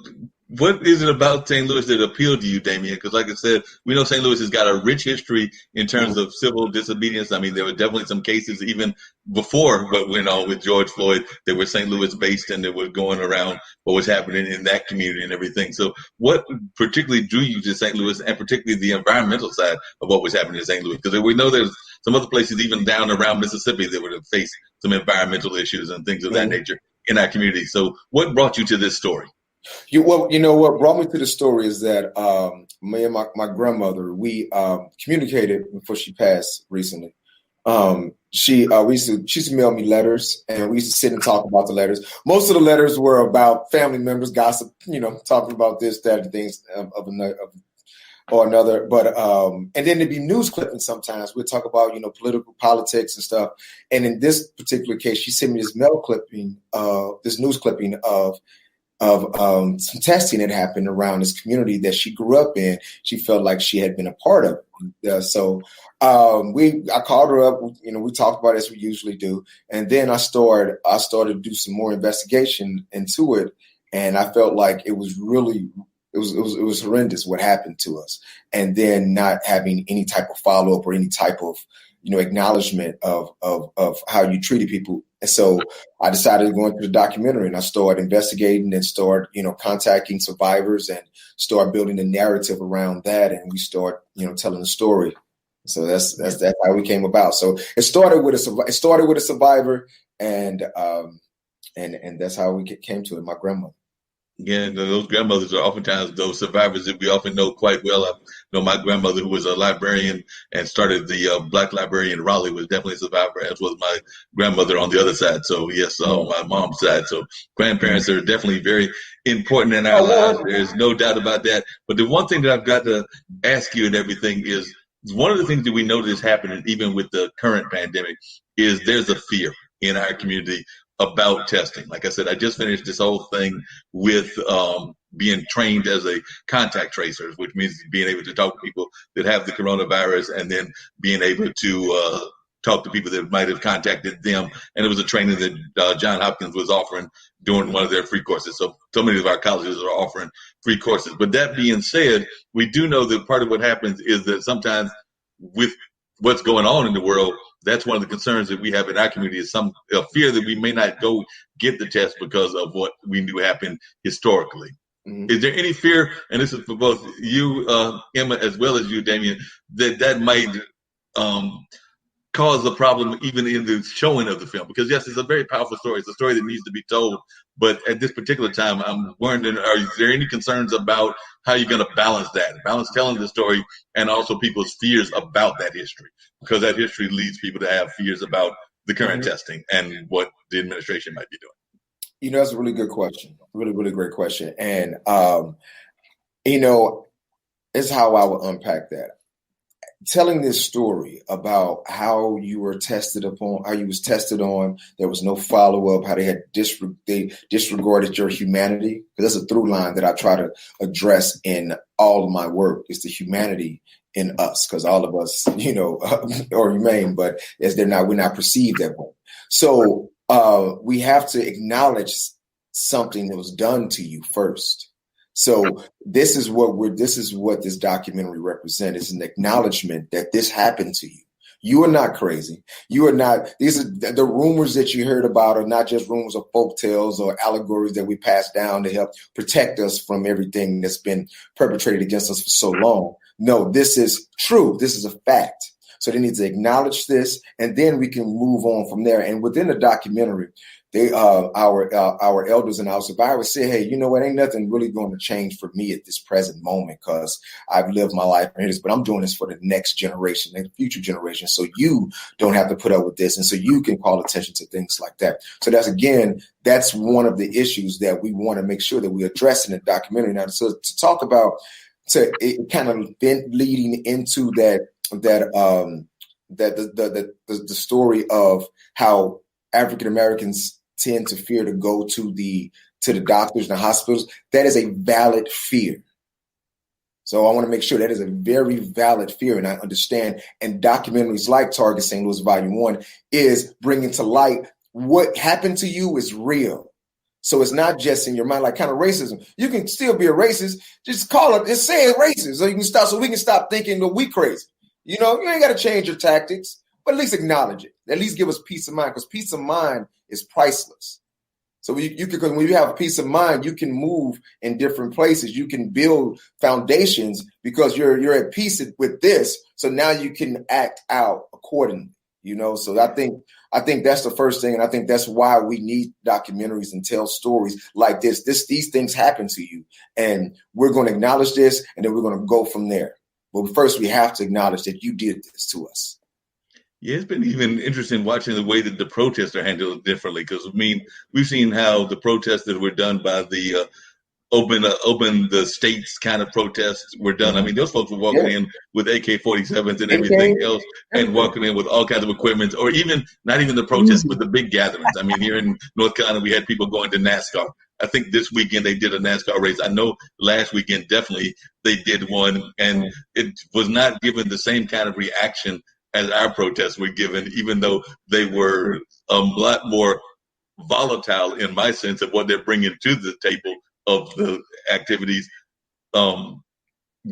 what is it about St. Louis that appealed to you, Damien? Because like I said, we know St. Louis has got a rich history in terms of civil disobedience. I mean, there were definitely some cases even before what went on with George Floyd that were St. Louis based and that were going around what was happening in that community and everything. So what particularly drew you to St. Louis, and particularly the environmental side of what was happening in St. Louis? Because we know there's some other places even down around Mississippi that would have faced some environmental issues and things of that nature in our community. So what brought you to this story? What brought me to the story is that me and my grandmother, we communicated before she passed recently. She used to mail me letters, and we used to sit and talk about the letters. Most of the letters were about family members, gossip, talking about this, that, and things or another. But and then there'd be news clippings sometimes. We'd talk about, politics and stuff. And in this particular case, she sent me this news clipping of some testing that happened around this community that she grew up in. She felt like she had been a part of it. So I called her up, we talked about it as we usually do. And then I started to do some more investigation into it. And I felt like it was really, it was horrendous what happened to us, and then not having any type of follow up or any type of acknowledgement of how you treated people. And so I decided to go into the documentary, and I started investigating and started contacting survivors and start building a narrative around that, and we start telling the story. So that's how we came about. So it started with a survivor, and that's how we came to it. My grandmother. Yeah, those grandmothers are oftentimes those survivors that we often know quite well. I know my grandmother, who was a librarian and started the Black Library in Raleigh, was definitely a survivor, as was my grandmother on the other side. So, yes, on my mom's side. So grandparents are definitely very important in our lives. There's no doubt about that. But the one thing that I've got to ask you and everything is, one of the things that we notice happening, even with the current pandemic, is there's a fear in our community about testing. Like I said, I just finished this whole thing with being trained as a contact tracer, which means being able to talk to people that have the coronavirus and then being able to talk to people that might have contacted them. And it was a training that Johns Hopkins was offering during one of their free courses. So many of our colleges are offering free courses. But that being said, we do know that part of what happens is that sometimes with what's going on in the world, that's one of the concerns that we have in our community, is some fear that we may not go get the test because of what we knew happened historically. Mm-hmm. Is there any fear, and this is for both you, Emma, as well as you, Damien, that might cause a problem even in the showing of the film? Because yes, it's a very powerful story. It's a story that needs to be told. But at this particular time, I'm wondering, is there any concerns about how you're going to balance telling the story and also people's fears about that history? Because that history leads people to have fears about the current testing and what the administration might be doing. That's a really good question. Really, really great question. And, it's how I would unpack that. Telling this story about how you were tested upon, how you was tested on, there was no follow-up, how they disregarded your humanity. Because that's a through line that I try to address in all of my work, is the humanity in us, because all of us, are humane, but we're not perceived that way. So we have to acknowledge something that was done to you first. So this is what this documentary represents, is an acknowledgement that this happened to you. You are not crazy. You are not, these are the rumors that you heard about are not just rumors or folk tales or allegories that we pass down to help protect us from everything that's been perpetrated against us for so long. No, this is true. This is a fact. So they need to acknowledge this, and then we can move on from there. And within the documentary, our elders and our survivors say, hey, ain't nothing really going to change for me at this present moment, because I've lived my life and this, but I'm doing this for the next generation and future generation. So you don't have to put up with this. And so you can call attention to things like that. So that's one of the issues that we want to make sure that we address in the documentary. Now, so to talk about, it kind of been leading into the story of how African Americans tend to fear to go to the doctors and the hospitals. That is a valid fear. So I want to make sure that is a very valid fear, and I understand. And documentaries like Target St. Louis Volume 1 is bringing to light what happened to you is real. So it's not just in your mind, like kind of racism. You can still be a racist. Just call it, just say it's racist. So we can stop thinking that we crazy. You ain't got to change your tactics, but at least acknowledge it. At least give us peace of mind, because peace of mind is priceless. So when you have peace of mind, you can move in different places. You can build foundations because you're at peace with this. So now you can act out accordingly. So I think that's the first thing, and I think that's why we need documentaries and tell stories like this. These things happen to you, and we're going to acknowledge this, and then we're going to go from there. But first, we have to acknowledge that you did this to us. Yeah, it's been even interesting watching the way that the protests are handled differently, because we've seen how the protests that were done by the open the states kind of protests were done. Those folks were walking in with AK-47s and everything else, and walking in with all kinds of equipment, or even not even the protests, but the big gatherings. Here in North Carolina, we had people going to NASCAR. I think this weekend they did a NASCAR race. I know last weekend definitely they did one, and it was not given the same kind of reaction as our protests were given, even though they were a lot more volatile in my sense of what they're bringing to the table of the activities.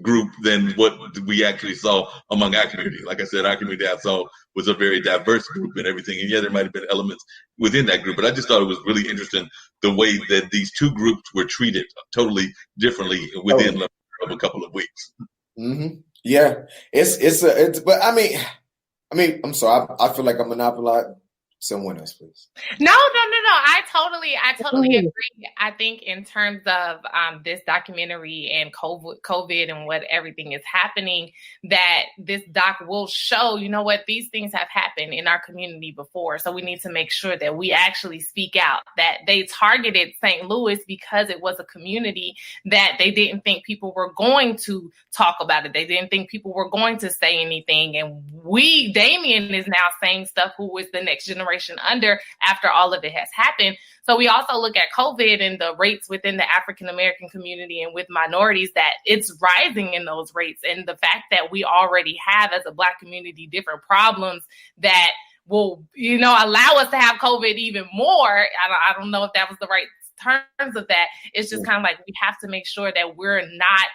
group than what we actually saw among our community. Like I said, our community I saw was a very diverse group and everything. And yeah, there might have been elements within that group, but I just thought it was really interesting the way that these two groups were treated totally differently within of a couple of weeks. Mm-hmm. Yeah, but I mean, I'm sorry. I feel like I'm monopolizing. Someone else, please. No. I totally agree. I think in terms of this documentary and COVID and what everything is happening, that this doc will show, you know what, these things have happened in our community before. So we need to make sure that we actually speak out, that they targeted St. Louis because it was a community that they didn't think people were going to talk about it. They didn't think people were going to say anything. And Damien is now saying stuff who is the next generation under after all of it has happened. So we also look at COVID and the rates within the African-American community and with minorities, that it's rising in those rates. And the fact that we already have, as a Black community, different problems that will, allow us to have COVID even more. I don't know if that was the right terms of that. It's just kind of like we have to make sure that we're not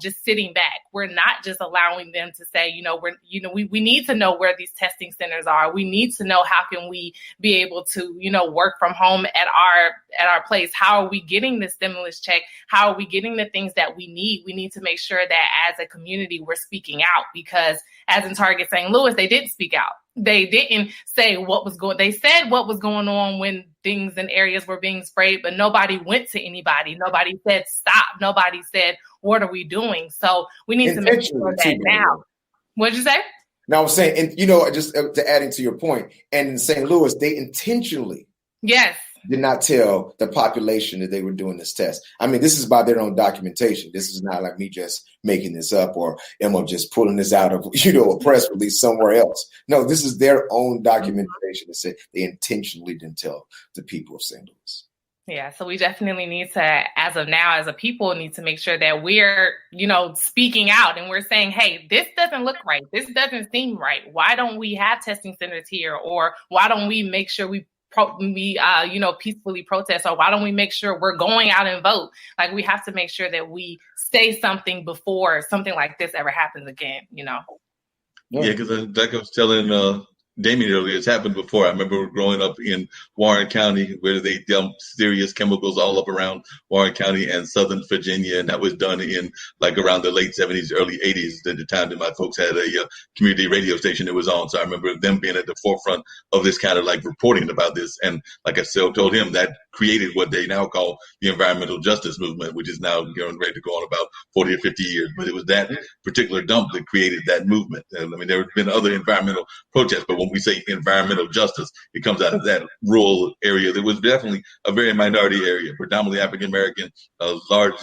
just sitting back. We're not just allowing them to say, we need to know where these testing centers are. We need to know how can we be able to, work from home at our place. How are we getting the stimulus check? How are we getting the things that we need? We need to make sure that as a community, we're speaking out, because as in Target St. Louis, they did speak out. They didn't say what was going. They said what was going on when things and areas were being sprayed, but nobody went to anybody. Nobody said stop. Nobody said, what are we doing? So we need to make sure that now. What'd you say? No, I was saying, and just to adding to your point, and in St. Louis, they intentionally did not tell the population that they were doing this test. I mean, this is by their own documentation. This is not like me just making this up or Emma just pulling this out of, a press release somewhere else. No, this is their own documentation that said they intentionally didn't tell the people of St. Louis. Yeah, so we definitely need to, as of now, as a people, need to make sure that we're, speaking out and we're saying, hey, this doesn't look right. This doesn't seem right. Why don't we have testing centers here? Or why don't we make sure we peacefully protest? Or why don't we make sure we're going out and vote? Like, we have to make sure that we say something before something like this ever happens again, Yeah, because like I was telling Damien earlier, it's happened before. I remember growing up in Warren County where they dumped serious chemicals all up around Warren County and Southern Virginia. And that was done in like around the late 70s, early 80s, at the time that my folks had a community radio station that was on. So I remember them being at the forefront of this kind of like reporting about this. And like I still told him, that created what they now call the environmental justice movement, which is now ready to go on about 40 or 50 years. But it was that particular dump that created that movement. And I mean, there have been other environmental protests, but when we say environmental justice, it comes out of that rural area that was definitely a very minority area, predominantly African-American, a large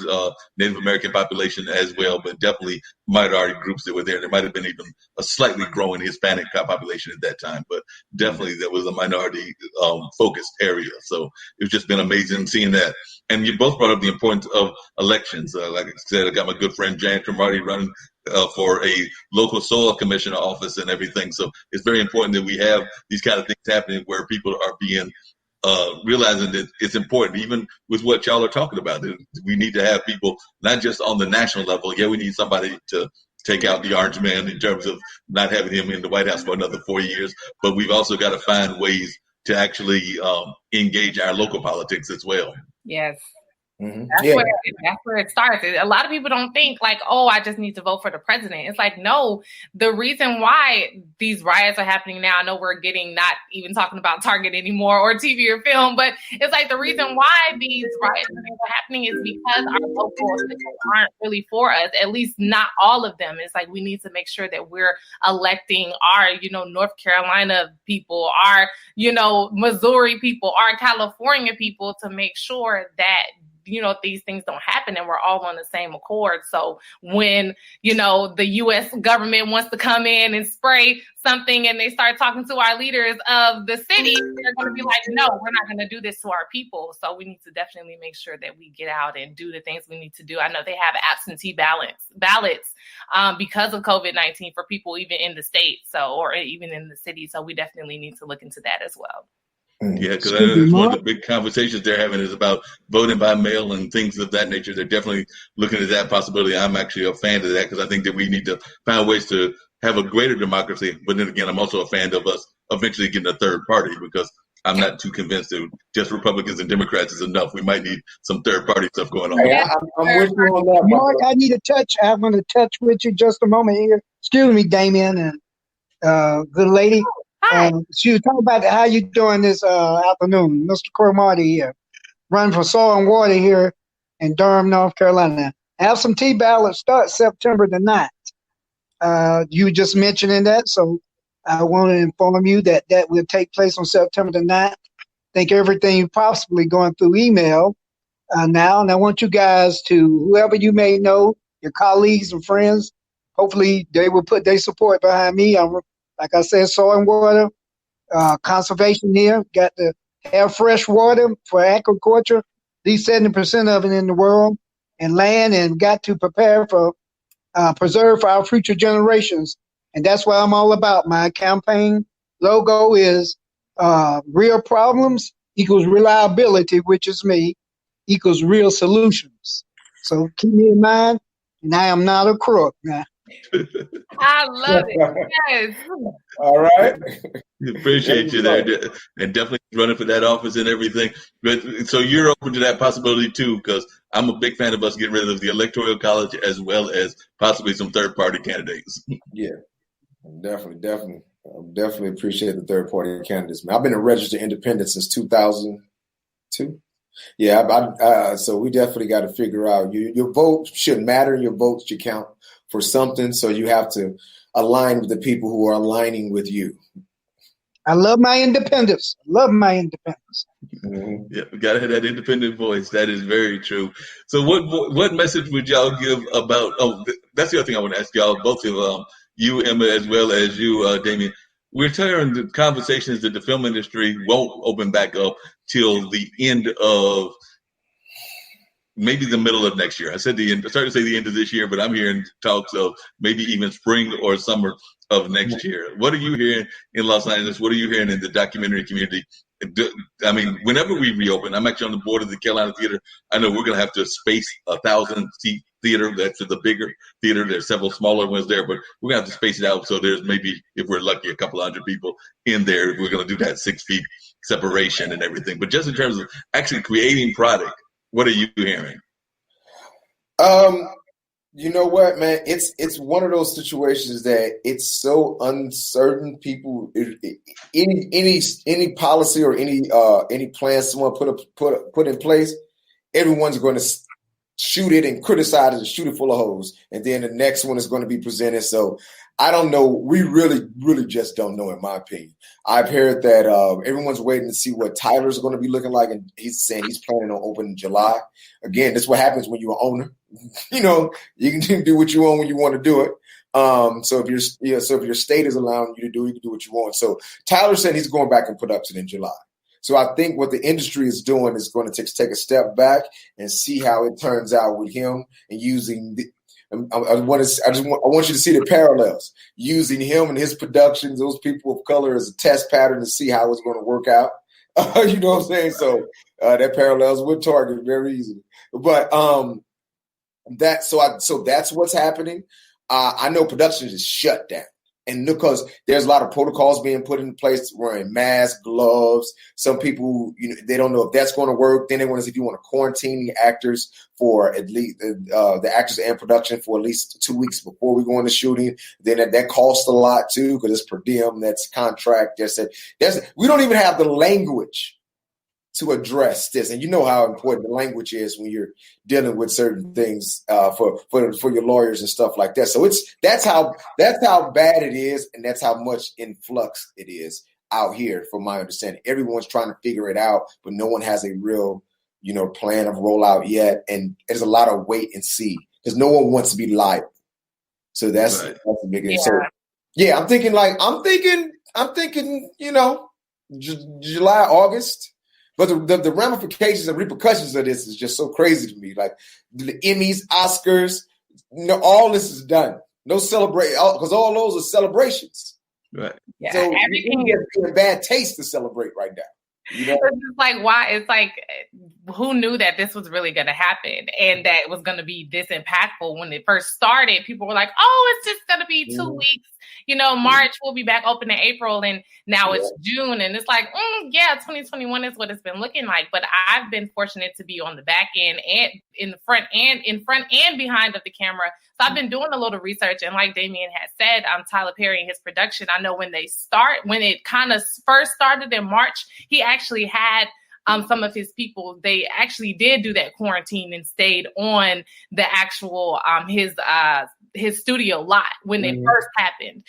Native American population as well, but definitely minority groups that were there. There might have been even a slightly growing Hispanic population at that time, but definitely there was a minority focused area. So it's just been amazing seeing that. And you both brought up the importance of elections. Like I said, I got my good friend Jan Tremarty running for a local soil commissioner office and everything. So it's very important that we have these kind of things happening where people are being realizing that it's important, even with what y'all are talking about. We need to have people not just on the national level. Yeah, we need somebody to take out the orange man in terms of not having him in the White House for another 4 years, but we've also got to find ways to actually engage our local politics as well. Yes. Mm-hmm. That's where it starts. A lot of people don't think like, oh, I just need to vote for the president. It's like, no, the reason why these riots are happening now, I know we're not even talking about Target anymore or TV or film, but it's like the reason why these riots are happening is because our local officials aren't really for us, at least not all of them. It's like we need to make sure that we're electing our, North Carolina people, our, Missouri people, our California people to make sure that these things don't happen and we're all on the same accord. So when, the U.S. government wants to come in and spray something and they start talking to our leaders of the city, they're going to be like, no, we're not going to do this to our people. So we need to definitely make sure that we get out and do the things we need to do. I know they have absentee ballots because of COVID-19 for people even in the state, or even in the city. So we definitely need to look into that as well. Yeah, because I know that's one of the big conversations they're having is about voting by mail and things of that nature. They're definitely looking at that possibility. I'm actually a fan of that because I think that we need to find ways to have a greater democracy. But then again, I'm also a fan of us eventually getting a third party because I'm not too convinced that just Republicans and Democrats is enough. We might need some third party stuff going on. Hey, I'm with you on that. Mark, I need a touch. I want to touch with you just a moment here. Excuse me, Damien and good lady. She was talking about how you doing this afternoon. Mr. Cromartie here, running for Soil and Water here in Durham, North Carolina. Absentee ballot starts September the 9th. You were just mentioning that, so I want to inform you that that will take place on September the 9th. I think everything possibly going through email now, and I want you guys to, whoever you may know, your colleagues and friends, hopefully they will put their support behind me. I'm, like I said, soil and water, conservation here, got to have fresh water for agriculture, at least 70% of it in the world, and land, and got to prepare for, preserve for our future generations. And that's what I'm all about. My campaign logo is real problems equals reliability, which is me, equals real solutions. So keep me in mind, and I am not a crook now. I love it. Yes. All right. Appreciate you there, and definitely running for that office and everything. But so you're open to that possibility too, because I'm a big fan of us getting rid of the Electoral College as well as possibly some third-party candidates. Yeah, definitely. I definitely appreciate the third-party candidates. Man, I've been a registered independent since 2002. Yeah, so we definitely got to figure out your vote should matter. Your vote should count for something. So you have to align with the people who are aligning with you. I love my independence. Mm-hmm. Yeah, we got to have that independent voice. That is very true. So what message would y'all give about, that's the other thing I want to ask y'all, both of you, Emma, as well as you, Damien. We're hearing the conversations that the film industry won't open back up till the end of maybe the middle of next year. I said I started to say the end of this year, but I'm hearing talks of maybe even spring or summer of next year. What are you hearing in Los Angeles? What are you hearing in the documentary community? I mean, whenever we reopen, I'm actually on the board of the Carolina Theater. I know we're going to have to space 1,000-seat theater. That's the bigger theater. There's several smaller ones there, but we're going to have to space it out. So there's maybe, if we're lucky, a couple hundred people in there. We're going to do that 6 feet separation and everything. But just in terms of actually creating product, what are you hearing? You know what, man? It's one of those situations that it's so uncertain. People, any policy or any plan someone put in place, everyone's going to shoot it and criticize it and shoot it full of holes, and then the next one is going to be presented. So I don't know. We really just don't know, in my opinion. I've heard that everyone's waiting to see what Tyler's going to be looking like, and he's saying he's planning on opening in July. Again, this is what happens when you're an owner. You know, you can do what you want when you want to do it. So if your state is allowing you can do what you want. So Tyler said he's going back in production in July. So I think what the industry is doing is going to take a step back and see how it turns out with him and using I want you to see the parallels, using him and his productions, those people of color, as a test pattern to see how it's going to work out. You know what I'm saying? So that parallels with Target very easily. But that's what's happening. I know production is shut down. And because there's a lot of protocols being put in place, wearing masks, gloves. Some people, they don't know if that's going to work. Then they want to see if you want to quarantine the actors for at least the actors and production for at least 2 weeks before we go into shooting. Then that costs a lot too, because it's per diem. That's contract. We don't even have the language to address this, and you know how important the language is when you're dealing with certain things for your lawyers and stuff like that. So that's how bad it is, and that's how much in flux it is out here, from my understanding. Everyone's trying to figure it out, but no one has a real plan of rollout yet, and there's a lot of wait and see because no one wants to be liable. So that's the biggest. So yeah, I'm thinking July, August. But the ramifications and repercussions of this is just so crazy to me. Like the Emmys, Oscars, all this is done. No celebrate, because all those are celebrations. Right. Yeah, so everything is a bad taste to celebrate right now. You know? It's just like, why? It's like, who knew that this was really going to happen and that it was going to be this impactful when it first started? People were like, oh, it's just going to be 2 weeks. March will be back open in April, and now it's June, and it's like, 2021 is what it's been looking like. But I've been fortunate to be on the back end and in front and behind of the camera. So I've been doing a little research, and like Damien had said, Tyler Perry and his production, I know when it kind of first started in March, he actually had some of his people, they actually did do that quarantine and stayed on the actual his studio lot when it first happened.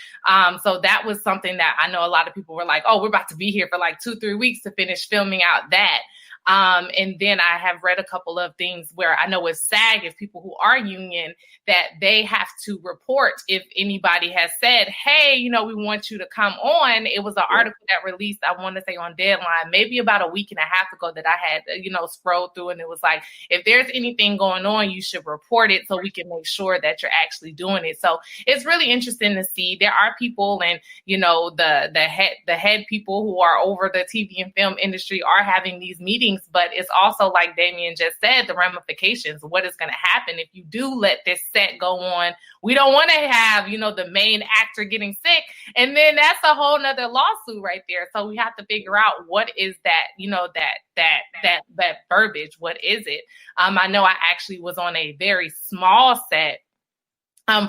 So that was something that I know a lot of people were like, oh, we're about to be here for like 2-3 weeks to finish filming out that. And then I have read a couple of things where I know with SAG, if people who are union, that they have to report if anybody has said, hey, we want you to come on. It was an article that released, I want to say on Deadline, maybe about a week and a half ago that I had, scrolled through, and it was like, if there's anything going on, you should report it so we can make sure that you're actually doing it. So it's really interesting to see. There are people, and the head people who are over the TV and film industry are having these meetings, but it's also, like Damien just said, the ramifications, what is going to happen if you do let this set go on. We don't want to have, the main actor getting sick. And then that's a whole nother lawsuit right there. So we have to figure out what is that, that verbiage. What is it? I know I actually was on a very small set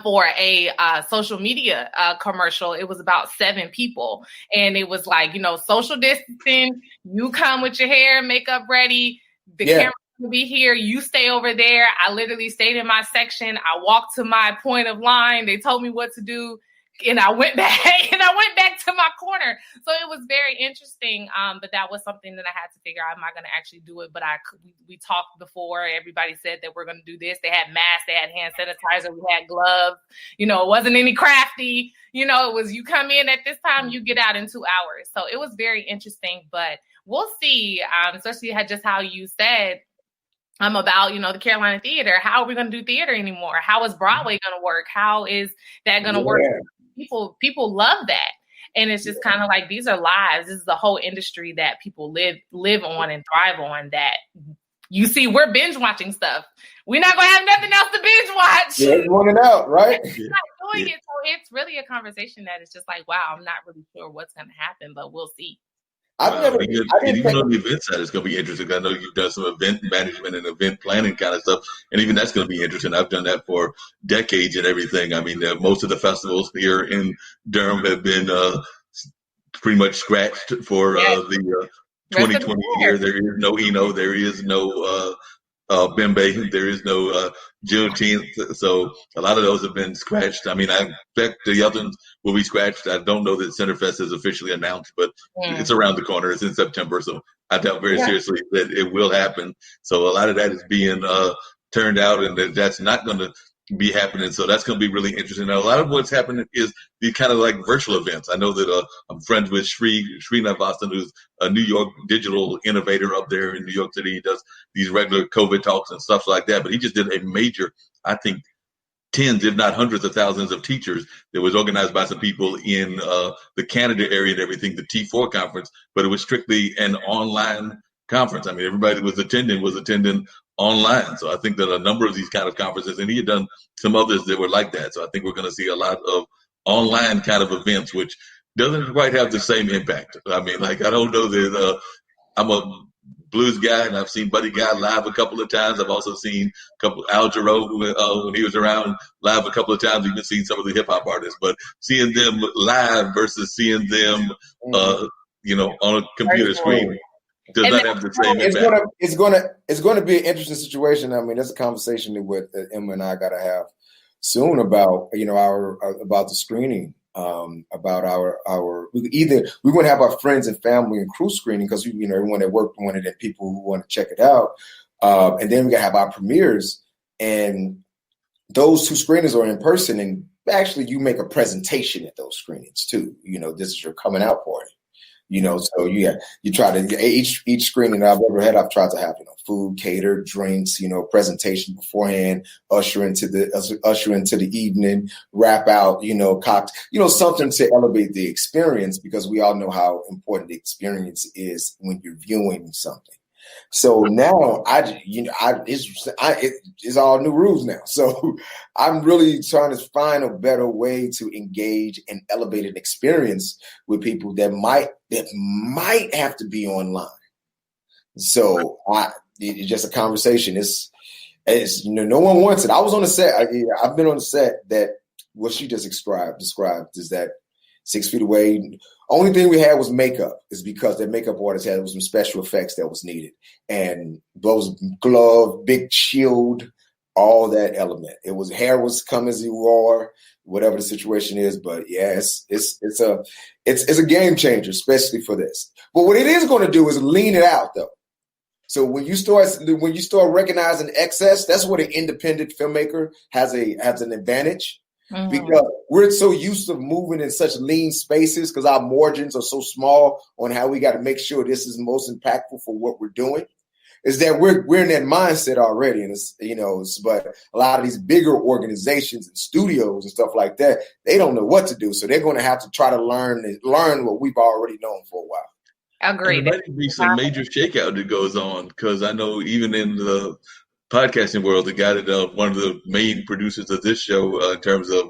for a social media commercial. It was about 7 people. And it was like, social distancing, you come with your hair and makeup ready. The camera will be here. You stay over there. I literally stayed in my section. I walked to my point of line. They told me what to do. And I went back to my corner. So it was very interesting. But that was something that I had to figure out. Am I going to actually do it? But we talked before. Everybody said that we're going to do this. They had masks. They had hand sanitizer. We had gloves. It wasn't any crafty. It was, you come in at this time, you get out in 2 hours. So it was very interesting. But we'll see, especially how you said, about, the Carolina Theater. How are we going to do theater anymore? How is Broadway going to work? How is that going to work? People love that. And it's just kind of like, these are lives. This is the whole industry that people live on and thrive on, that you see, we're binge watching stuff. We're not going to have nothing else to binge watch. Yeah, it's running out, right? It's not doing it. So it's really a conversation that is just like, wow, I'm not really sure what's going to happen, but we'll see. Even on the event side, it's going to be interesting. I know you've done some event management and event planning kind of stuff, and even that's going to be interesting. I've done that for decades and everything. I mean, most of the festivals here in Durham have been pretty much scratched for the 2020 year. There is no Eno, there is no Bembe, there is no Juneteenth. So a lot of those have been scratched. I mean, I expect the others will be scratched. I don't know that Centerfest is officially announced, but it's around the corner. It's in September. So I doubt very seriously that it will happen. So a lot of that is being turned out, and that's not going to be happening. So that's going to be really interesting. Now, a lot of what's happening is these kind of like virtual events. I know that I'm friends with Srinath Boston, who's a New York digital innovator up there in New York City. He does these regular COVID talks and stuff like that. But he just did a major, I think, tens, if not hundreds of thousands of teachers that was organized by some people in the Canada area and everything, the T4 conference, but it was strictly an online conference. I mean, everybody was attending online. So I think that a number of these kind of conferences, and he had done some others that were like that. So I think we're going to see a lot of online kind of events, which doesn't quite have the same impact. I mean, like, I don't know that I'm a blues guy, and I've seen Buddy Guy live a couple of times. I've also seen a couple Al Jarreau, when he was around, live a couple of times. Even seen some of the hip hop artists, but seeing them live versus seeing them, on a computer screen does not have the same impact. It's going to be an interesting situation. I mean, that's a conversation that Emma and I got to have soon about about the screening. About our we want to have our friends and family and crew screening, because everyone at work wanted it, people who want to check it out, and then we got to have our premieres, and those 2 screenings are in person, and actually you make a presentation at those screenings too. This is your coming out party, So you try to each screening that I've ever had, I've tried to have food, catered, drinks, presentation beforehand, usher into the evening, wrap out, cocktail, something to elevate the experience, because we all know how important the experience is when you're viewing something. So now it's all new rules now. So I'm really trying to find a better way to engage and elevate an experience with people that might have to be online. So it's just a conversation. It's no one wants it. I was on the set. I've been on the set that what she just described is that 6 feet away. Only thing we had was makeup, is because the makeup artist had some special effects that was needed. And those glove, big shield, all that element. It was hair was come as you are, whatever the situation is. But yeah, it's a game changer, especially for this. But what it is going to do is lean it out though. So when you start recognizing excess, that's where the independent filmmaker has an advantage. Mm-hmm. Because we're so used to moving in such lean spaces, because our margins are so small on how we got to make sure this is most impactful for what we're doing, is that we're in that mindset already. And but a lot of these bigger organizations and studios and stuff like that, they don't know what to do. So they're going to have to try to learn what we've already known for a while. Agreed. There might be some major shakeout that goes on, because I know even in the podcasting world, the guy that one of the main producers of this show in terms of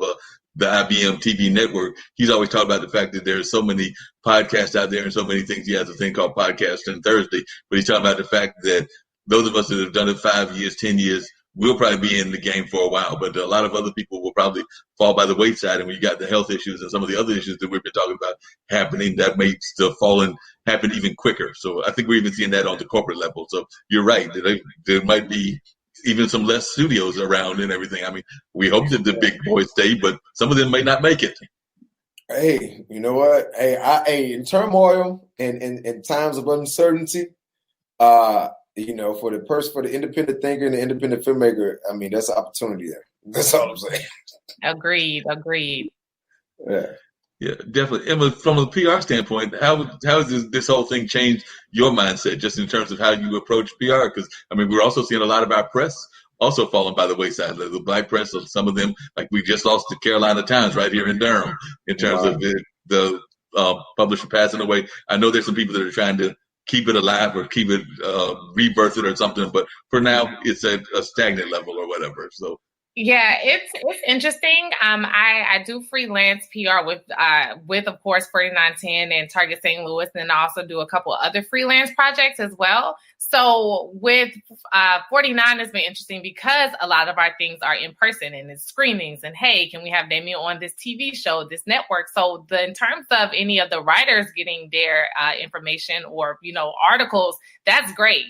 the IBM TV network, he's always talked about the fact that there's so many podcasts out there and so many things. He has a thing called Podcasting Thursday, but he's talking about the fact that those of us that have done it 5 years, 10 years, we'll probably be in the game for a while, but a lot of other people will probably fall by the wayside. And when you got the health issues and some of the other issues that we've been talking about happening, that makes the falling happen even quicker. So I think we're even seeing that on the corporate level. So you're right. There might be even some less studios around and everything. I mean, we hope that the big boys stay, but some of them may not make it. Hey, you know what? Hey, in turmoil and in times of uncertainty, for the independent thinker and the independent filmmaker, I mean, that's an opportunity there. That's all I'm saying. Agreed. Yeah, definitely. Emma, from a PR standpoint, how does this whole thing change your mindset, just in terms of how you approach PR? Because, I mean, we're also seeing a lot of our press also falling by the wayside. The black press, some of them, like we just lost the Carolina Times right here in Durham in terms of the publisher passing away. I know there's some people that are trying to keep it alive or keep it rebirth it or something, but for now, it's at a stagnant level or whatever. So. Yeah, it's interesting. I do freelance PR with of course 4910 and Target St. Louis, and I also do a couple other freelance projects as well. So with 49 has been interesting because a lot of our things are in person and it's screenings and hey, can we have Damien on this TV show, this network? So in terms of any of the writers getting their information or articles, that's great.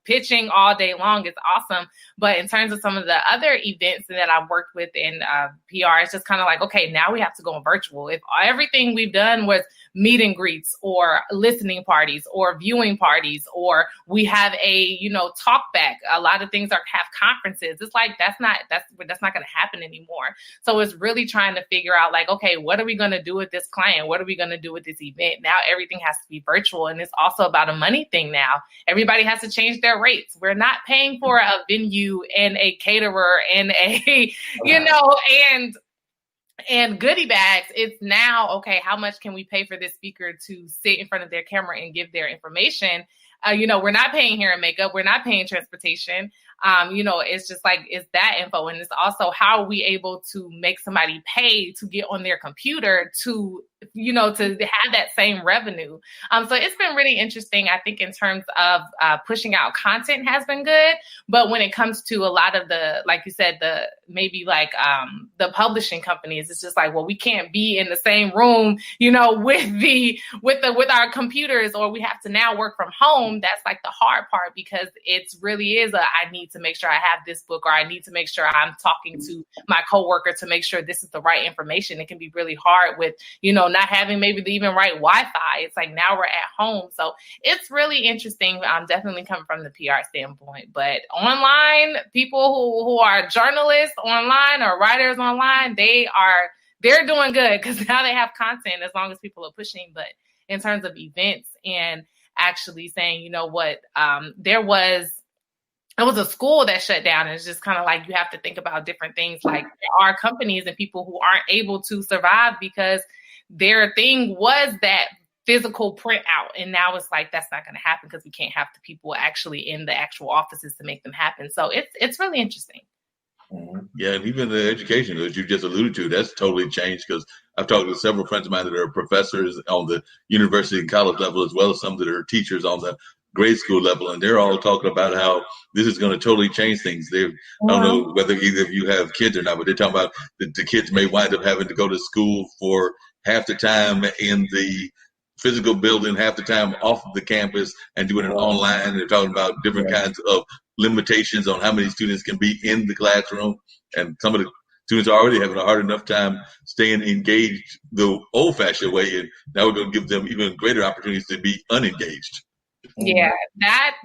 Pitching all day long is awesome. But in terms of some of the other events that I've worked with in PR, it's just kind of like, okay, now we have to go virtual. If everything we've done was meet and greets or listening parties or viewing parties, or we have a, talk back, a lot of things have conferences. It's like, that's not going to happen anymore. So it's really trying to figure out like, okay, what are we going to do with this client? What are we going to do with this event? Now everything has to be virtual. And it's also about a money thing now. Everybody has to change their rates. We're not paying for a venue and a caterer and a, and goodie bags. It's now, okay, how much can we pay for this speaker to sit in front of their camera and give their information? We're not paying hair and makeup. We're not paying transportation. It's just like, it's that info. And it's also, how are we able to make somebody pay to get on their computer to have that same revenue. So it's been really interesting. I think in terms of pushing out content has been good. But when it comes to a lot of the, like you said, the publishing companies, it's just like, well, we can't be in the same room, with our computers, or we have to now work from home. That's like the hard part, because it's really is I need to make sure I have this book, or I need to make sure I'm talking to my coworker to make sure this is the right information. It can be really hard with, not having maybe the even right Wi-Fi. It's like now we're at home. So it's really interesting. I'm definitely coming from the PR standpoint, but online, people who are journalists online or writers online, they're doing good because now they have content as long as people are pushing, but in terms of events and actually saying, you know what, there was a school that shut down. And it's just kind of like, you have to think about different things. Like, there are companies and people who aren't able to survive because their thing was that physical printout. And now it's like, that's not going to happen because we can't have the people actually in the actual offices to make them happen. So it's really interesting. Yeah, and even the education, as you just alluded to, that's totally changed, because I've talked to several friends of mine that are professors on the university and college level, as well as some that are teachers on the grade school level, and they're all talking about how this is going to totally change things. I don't know whether either of you have kids or not, but they're talking about the kids may wind up having to go to school for half the time in the physical building, half the time off of the campus, and doing it online. They're talking about different kinds of limitations on how many students can be in the classroom. And some of the students are already having a hard enough time staying engaged the old-fashioned way, and now we're going to give them even greater opportunities to be unengaged. Yeah,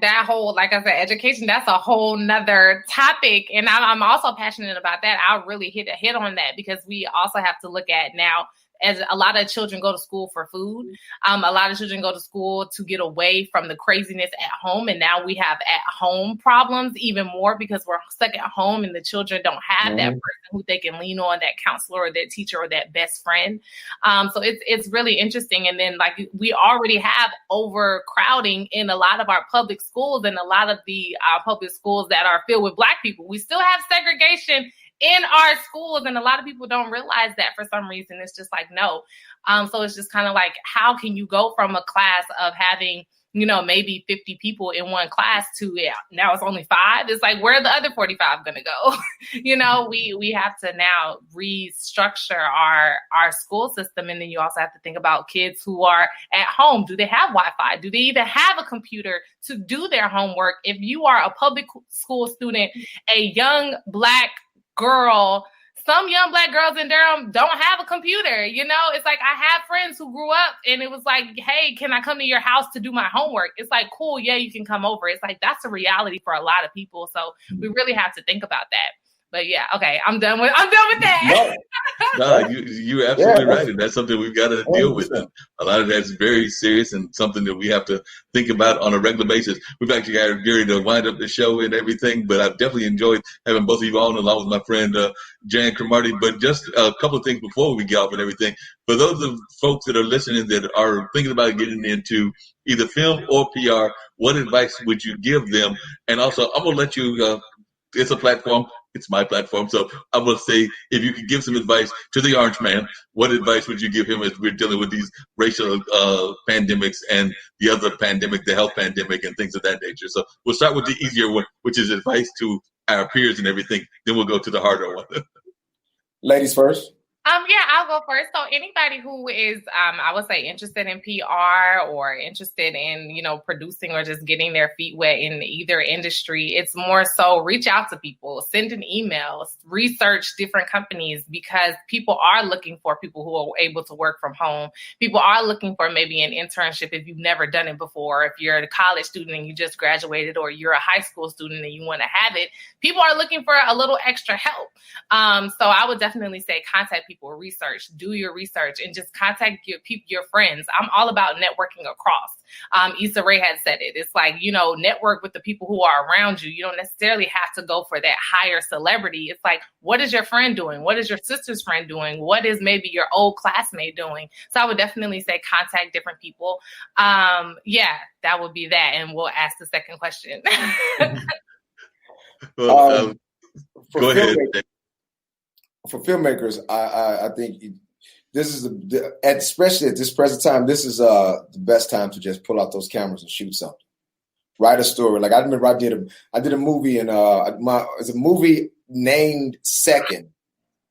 that whole, like I said, education, that's a whole nother topic. And I'm also passionate about that. I'll really hit on that, because we also have to look at now, as a lot of children go to school for food. A lot of children go to school to get away from the craziness at home. And now we have at-home problems even more, because we're stuck at home and the children don't have that person who they can lean on, that counselor or that teacher or that best friend. So it's really interesting. And then, like, we already have overcrowding in a lot of our public schools, and a lot of the public schools that are filled with Black people. We still have segregation in our schools, and a lot of people don't realize that for some reason. It's just like, no. So it's just kind of like, how can you go from a class of having, you know, maybe 50 people in one class to now it's only 5? It's like, where are the other 45 going to go? You know, we have to now restructure our school system. And then you also have to think about kids who are at home. Do they have Wi-Fi? Do they even have a computer to do their homework? If you are a public school student, a young Black girl, some young Black girls in Durham don't have a computer. You know, it's like, I have friends who grew up and it was like, hey, can I come to your house to do my homework? It's like, cool. Yeah, you can come over. It's like, that's a reality for a lot of people. So we really have to think about that. But yeah, okay, I'm done with that. No, you're absolutely right. And that's something we've got to deal with. And a lot of that's very serious and something that we have to think about on a regular basis. We've actually got Gary to wind up the show and everything, but I've definitely enjoyed having both of you on, along with my friend Jan Cromartie. But just a couple of things before we get off and everything. For those of folks that are listening that are thinking about getting into either film or PR, what advice would you give them? And also, I'm going to let you, it's a platform. It's my platform. So I'm going to say, if you could give some advice to the Orange Man, what advice would you give him as we're dealing with these racial pandemics and the other pandemic, the health pandemic, and things of that nature? So we'll start with the easier one, which is advice to our peers and everything. Then we'll go to the harder one. Ladies first. Yeah, I'll go first. So anybody who is, I would say, interested in PR or interested in, you know, producing or just getting their feet wet in either industry, it's more so reach out to people, send an email, research different companies, because people are looking for people who are able to work from home. People are looking for maybe an internship if you've never done it before. If you're a college student and you just graduated, or you're a high school student and you want to have it, people are looking for a little extra help. So I would definitely say contact people. Research, do your research, and just contact your friends. I'm all about networking across. Issa Rae had said it. It's like, you know, network with the people who are around you. You don't necessarily have to go for that higher celebrity. It's like, what is your friend doing? What is your sister's friend doing? What is maybe your old classmate doing? So I would definitely say contact different people. Yeah, that would be that. And we'll ask the second question. Well, go ahead. For filmmakers, I think this is especially at this present time, this is the best time to just pull out those cameras and shoot something. Write a story. Like I remember I did a movie and it's a movie named Second.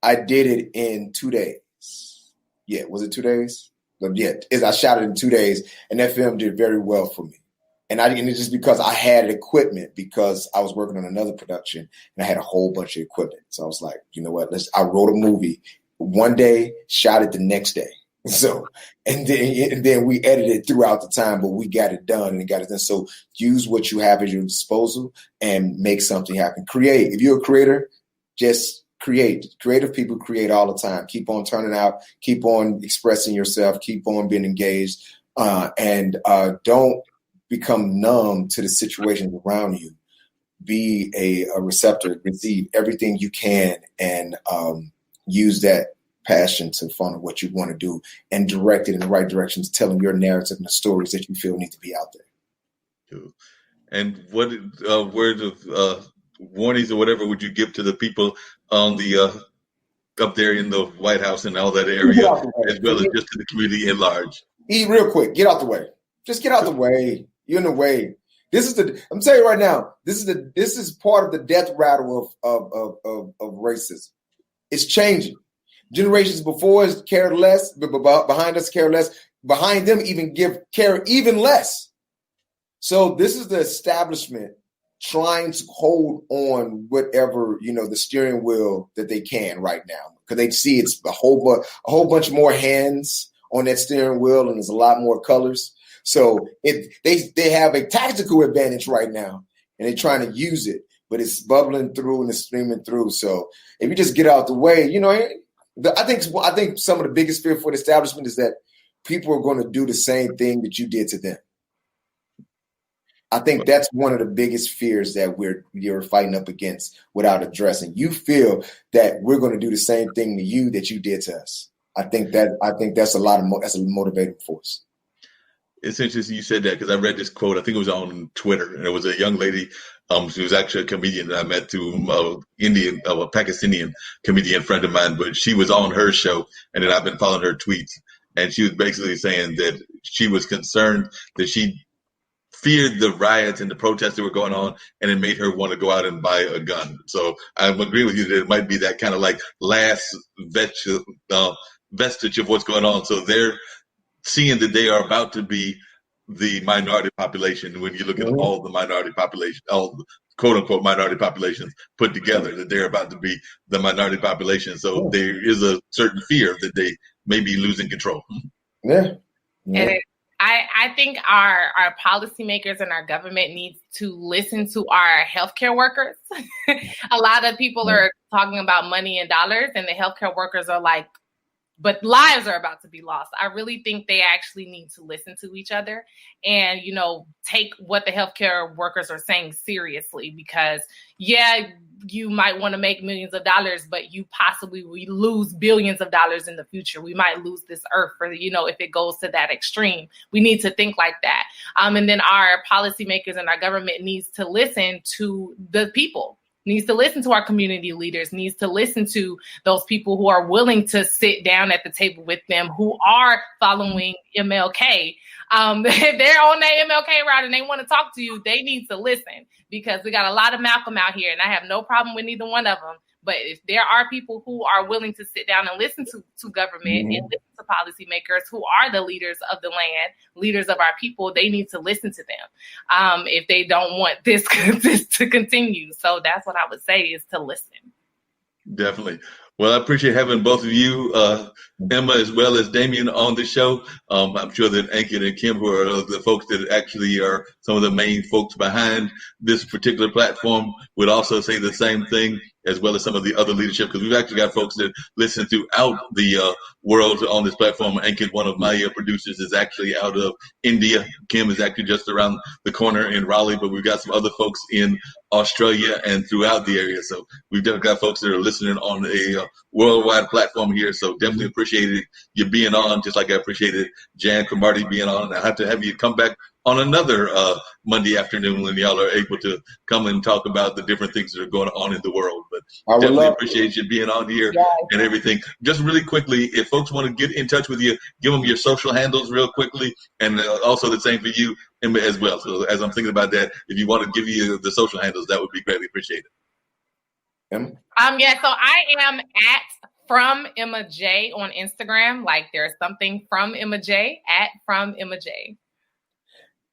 I did it in 2 days. Yeah, was it 2 days? Yeah, I shot it in 2 days, and that film did very well for me. And it's just because I had equipment, because I was working on another production and I had a whole bunch of equipment. So I was like, you know what? I wrote a movie one day, shot it the next day. So, and then we edited throughout the time, but we got it done and got it done. So use what you have at your disposal and make something happen. Create. If you're a creator, just create. Creative people create all the time. Keep on turning out. Keep on expressing yourself. Keep on being engaged. and don't become numb to the situations around you. Be a receptor, receive everything you can, and use that passion to funnel what you want to do and direct it in the right directions, telling your narrative and the stories that you feel need to be out there. Cool. And what words of warnings or whatever would you give to the people on the up there in the White House and all that area, as well as just to the community at large? Real quick, get out the way. Just get out the way. You're in the way. I'm telling you right now, this is part of the death rattle of racism. It's changing. Generations before us cared less, but behind us care less. Behind them care even less. So this is the establishment trying to hold on whatever, the steering wheel that they can right now, because they see it's a whole bunch more hands on that steering wheel, and there's a lot more colors. So they have a tactical advantage right now, and they're trying to use it, but it's bubbling through and it's streaming through. So if you just get out the way, I think some of the biggest fear for the establishment is that people are going to do the same thing that you did to them. I think that's one of the biggest fears that you're fighting up against without addressing. You feel that we're going to do the same thing to you that you did to us. I think that's that's a motivating force. It's interesting you said that, because I read this quote. I think it was on Twitter, and it was a young lady. She was actually a comedian that I met through a Pakistani comedian friend of mine, but she was on her show, and then I've been following her tweets, and she was basically saying that she was concerned that she feared the riots and the protests that were going on, and it made her want to go out and buy a gun. So I'm agreeing with you that it might be that kind of like last vestige of what's going on. So they're seeing that they are about to be the minority population. When you look at all the minority population, all the quote unquote minority populations put together, that they're about to be the minority population. So there is a certain fear that they may be losing control. Yeah. And I think our policymakers and our government needs to listen to our healthcare workers. A lot of people are talking about money and dollars, and the healthcare workers are like, but lives are about to be lost. I really think they actually need to listen to each other and, take what the healthcare workers are saying seriously, because you might want to make millions of dollars, but we lose billions of dollars in the future. We might lose this earth for, if it goes to that extreme. We need to think like that. And then our policymakers and our government needs to listen to the people. Needs to listen to our community leaders, needs to listen to those people who are willing to sit down at the table with them, who are following MLK. If they're on that MLK route and they want to talk to you, they need to listen, because we got a lot of Malcolm out here, and I have no problem with neither one of them. But if there are people who are willing to sit down and listen to government and listen to policymakers who are the leaders of the land, leaders of our people, they need to listen to them if they don't want this to continue. So that's what I would say, is to listen. Definitely. Well, I appreciate having both of you, Emma as well as Damien, on the show. I'm sure that Ankit and Kim, who are the folks that actually are some of the main folks behind this particular platform, would also say the same thing, as well as some of the other leadership, because we've actually got folks that listen throughout the world on this platform. Ankit, one of my producers, is actually out of India. Kim is actually just around the corner in Raleigh, but we've got some other folks in Australia and throughout the area. So we've definitely got folks that are listening on a worldwide platform here. So definitely appreciated you being on, just like I appreciated Jan Cromartie being on. And I have to have you come back on another Monday afternoon when y'all are able to come and talk about the different things that are going on in the world. But definitely appreciate you being on here and everything. Just really quickly, if folks want to get in touch with you, give them your social handles real quickly, and also the same for you as well. So as I'm thinking about that, if you want to give you the social handles, that would be greatly appreciated. Emma? So I am at From Emma J on Instagram. Like, there's something from Emma J, at From Emma J.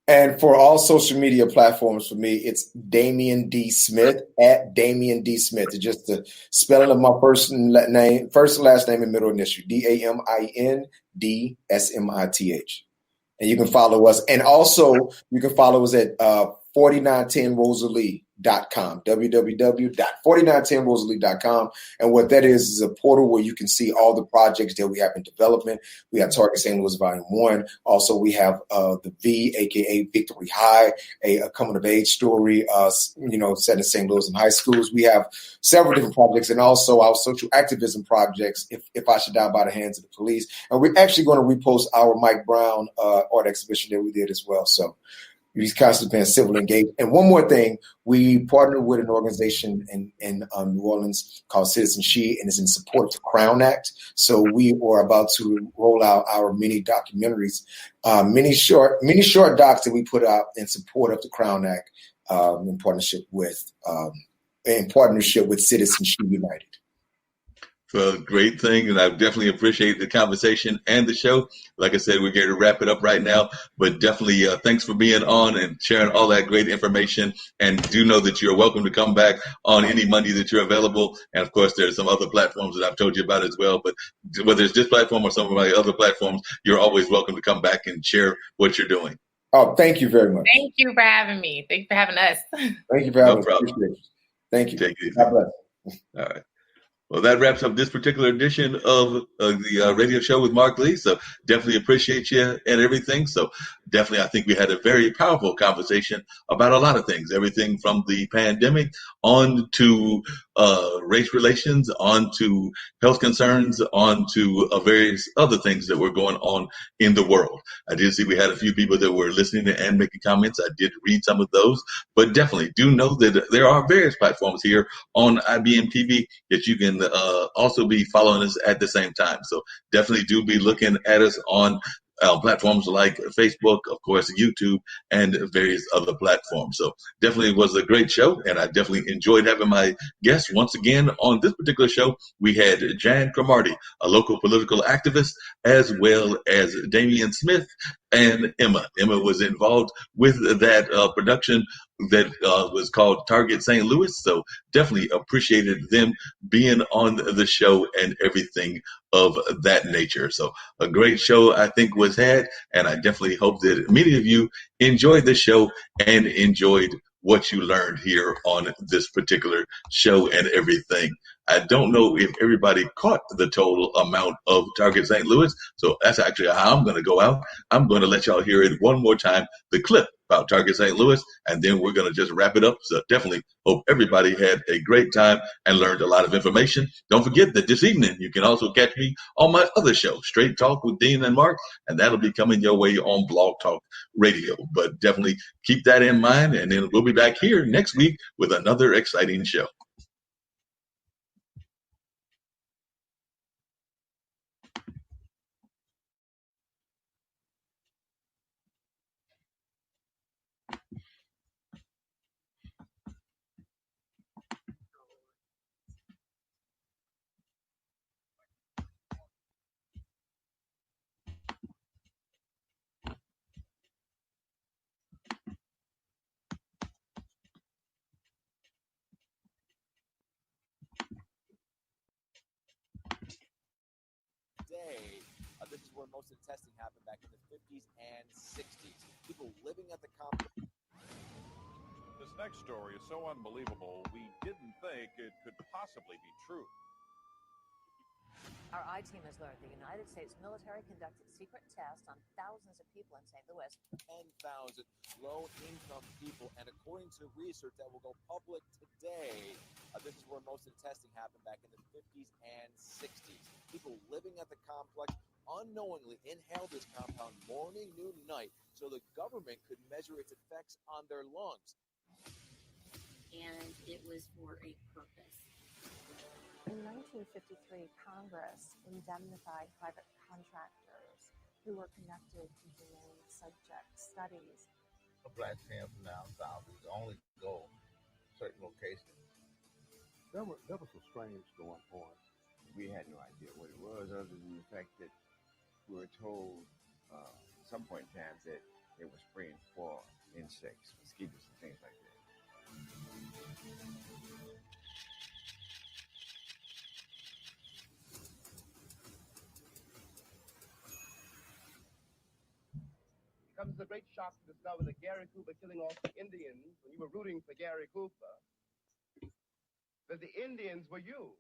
And for all social media platforms, for me, it's Damien D. Smith, at Damien D. Smith. It's just the spelling of my first and last name and middle initial, DAMINDSMITH. And you can follow us. And also, you can follow us at 4910rosalie.com, www.4910rosalie.com. And what that is a portal where you can see all the projects that we have in development. We have Target St. Louis Volume 1. Also, we have the V, aka Victory High, a coming of age story, set in St. Louis in high schools. We have several different projects, and also our social activism projects, If I Should Die by the Hands of the Police. And we're actually going to repost our Mike Brown art exhibition that we did as well. So he's constantly been civil engaged. And one more thing, we partnered with an organization in New Orleans called Citizen She, and is in support of the Crown Act. So we are about to roll out our mini documentaries, many short docs that we put out in support of the Crown Act, in partnership with Citizen She United. So great thing, and I definitely appreciate the conversation and the show. Like I said, we're going to wrap it up right now, but definitely thanks for being on and sharing all that great information. And do know that you're welcome to come back on any Monday that you're available. And of course, there's some other platforms that I've told you about as well. But whether it's this platform or some of my other platforms, you're always welcome to come back and share what you're doing. Oh, thank you very much. Thank you for having me. Thank you for having us. Thank you for having us. Appreciate it. Thank you. Take it easy. God bless. All right. Well, that wraps up this particular edition of the radio show with Marc Lee. So definitely appreciate you and everything. So definitely, I think we had a very powerful conversation about a lot of things, everything from the pandemic on to race relations, on to health concerns, on to various other things that were going on in the world. I did see we had a few people that were listening and making comments. I did read some of those, but definitely do know that there are various platforms here on IBM TV that you can also be following us at the same time. So definitely do be looking at us on platforms like Facebook, of course, YouTube, and various other platforms. So definitely was a great show, and I definitely enjoyed having my guests. Once again, on this particular show, we had Jan Cromartie, a local political activist, as well as Damian Smith and Emma. Emma was involved with that production that was called Target St. Louis. So definitely appreciated them being on the show and everything of that nature. So a great show, I think, was had, and I definitely hope that many of you enjoyed the show and enjoyed what you learned here on this particular show and everything. I don't know if everybody caught the total amount of Target St. Louis, so that's actually how I'm going to go out. I'm going to let y'all hear it one more time, the clip about Target St. Louis, and then we're going to just wrap it up. So definitely hope everybody had a great time and learned a lot of information. Don't forget that this evening you can also catch me on my other show, Straight Talk with Dean and Mark, and that'll be coming your way on Blog Talk Radio. But definitely keep that in mind, and then we'll be back here next week with another exciting show. This is where most of the testing happened back in the 50s and 60s. People living at the complex. This next story is so unbelievable, we didn't think it could possibly be true. Our I-team has learned the United States military conducted secret tests on thousands of people in St. Louis. 10,000 low-income people, and according to research that will go public today, this is where most of the testing happened back in the 50s and 60s. People living at the complex unknowingly inhaled this compound morning, noon, night, so the government could measure its effects on their lungs. And it was for a purpose. In 1953, Congress indemnified private contractors who were connected to doing subject studies. A black man from down south would only go to certain locations. There was some strange going on. We had no idea what it was, other than the fact that we were told at some point in time that they were spraying for insects, mosquitoes, and things like that. Comes the great shock to discover that Gary Cooper killing off the Indians were rooting for Gary Cooper, that the Indians were you.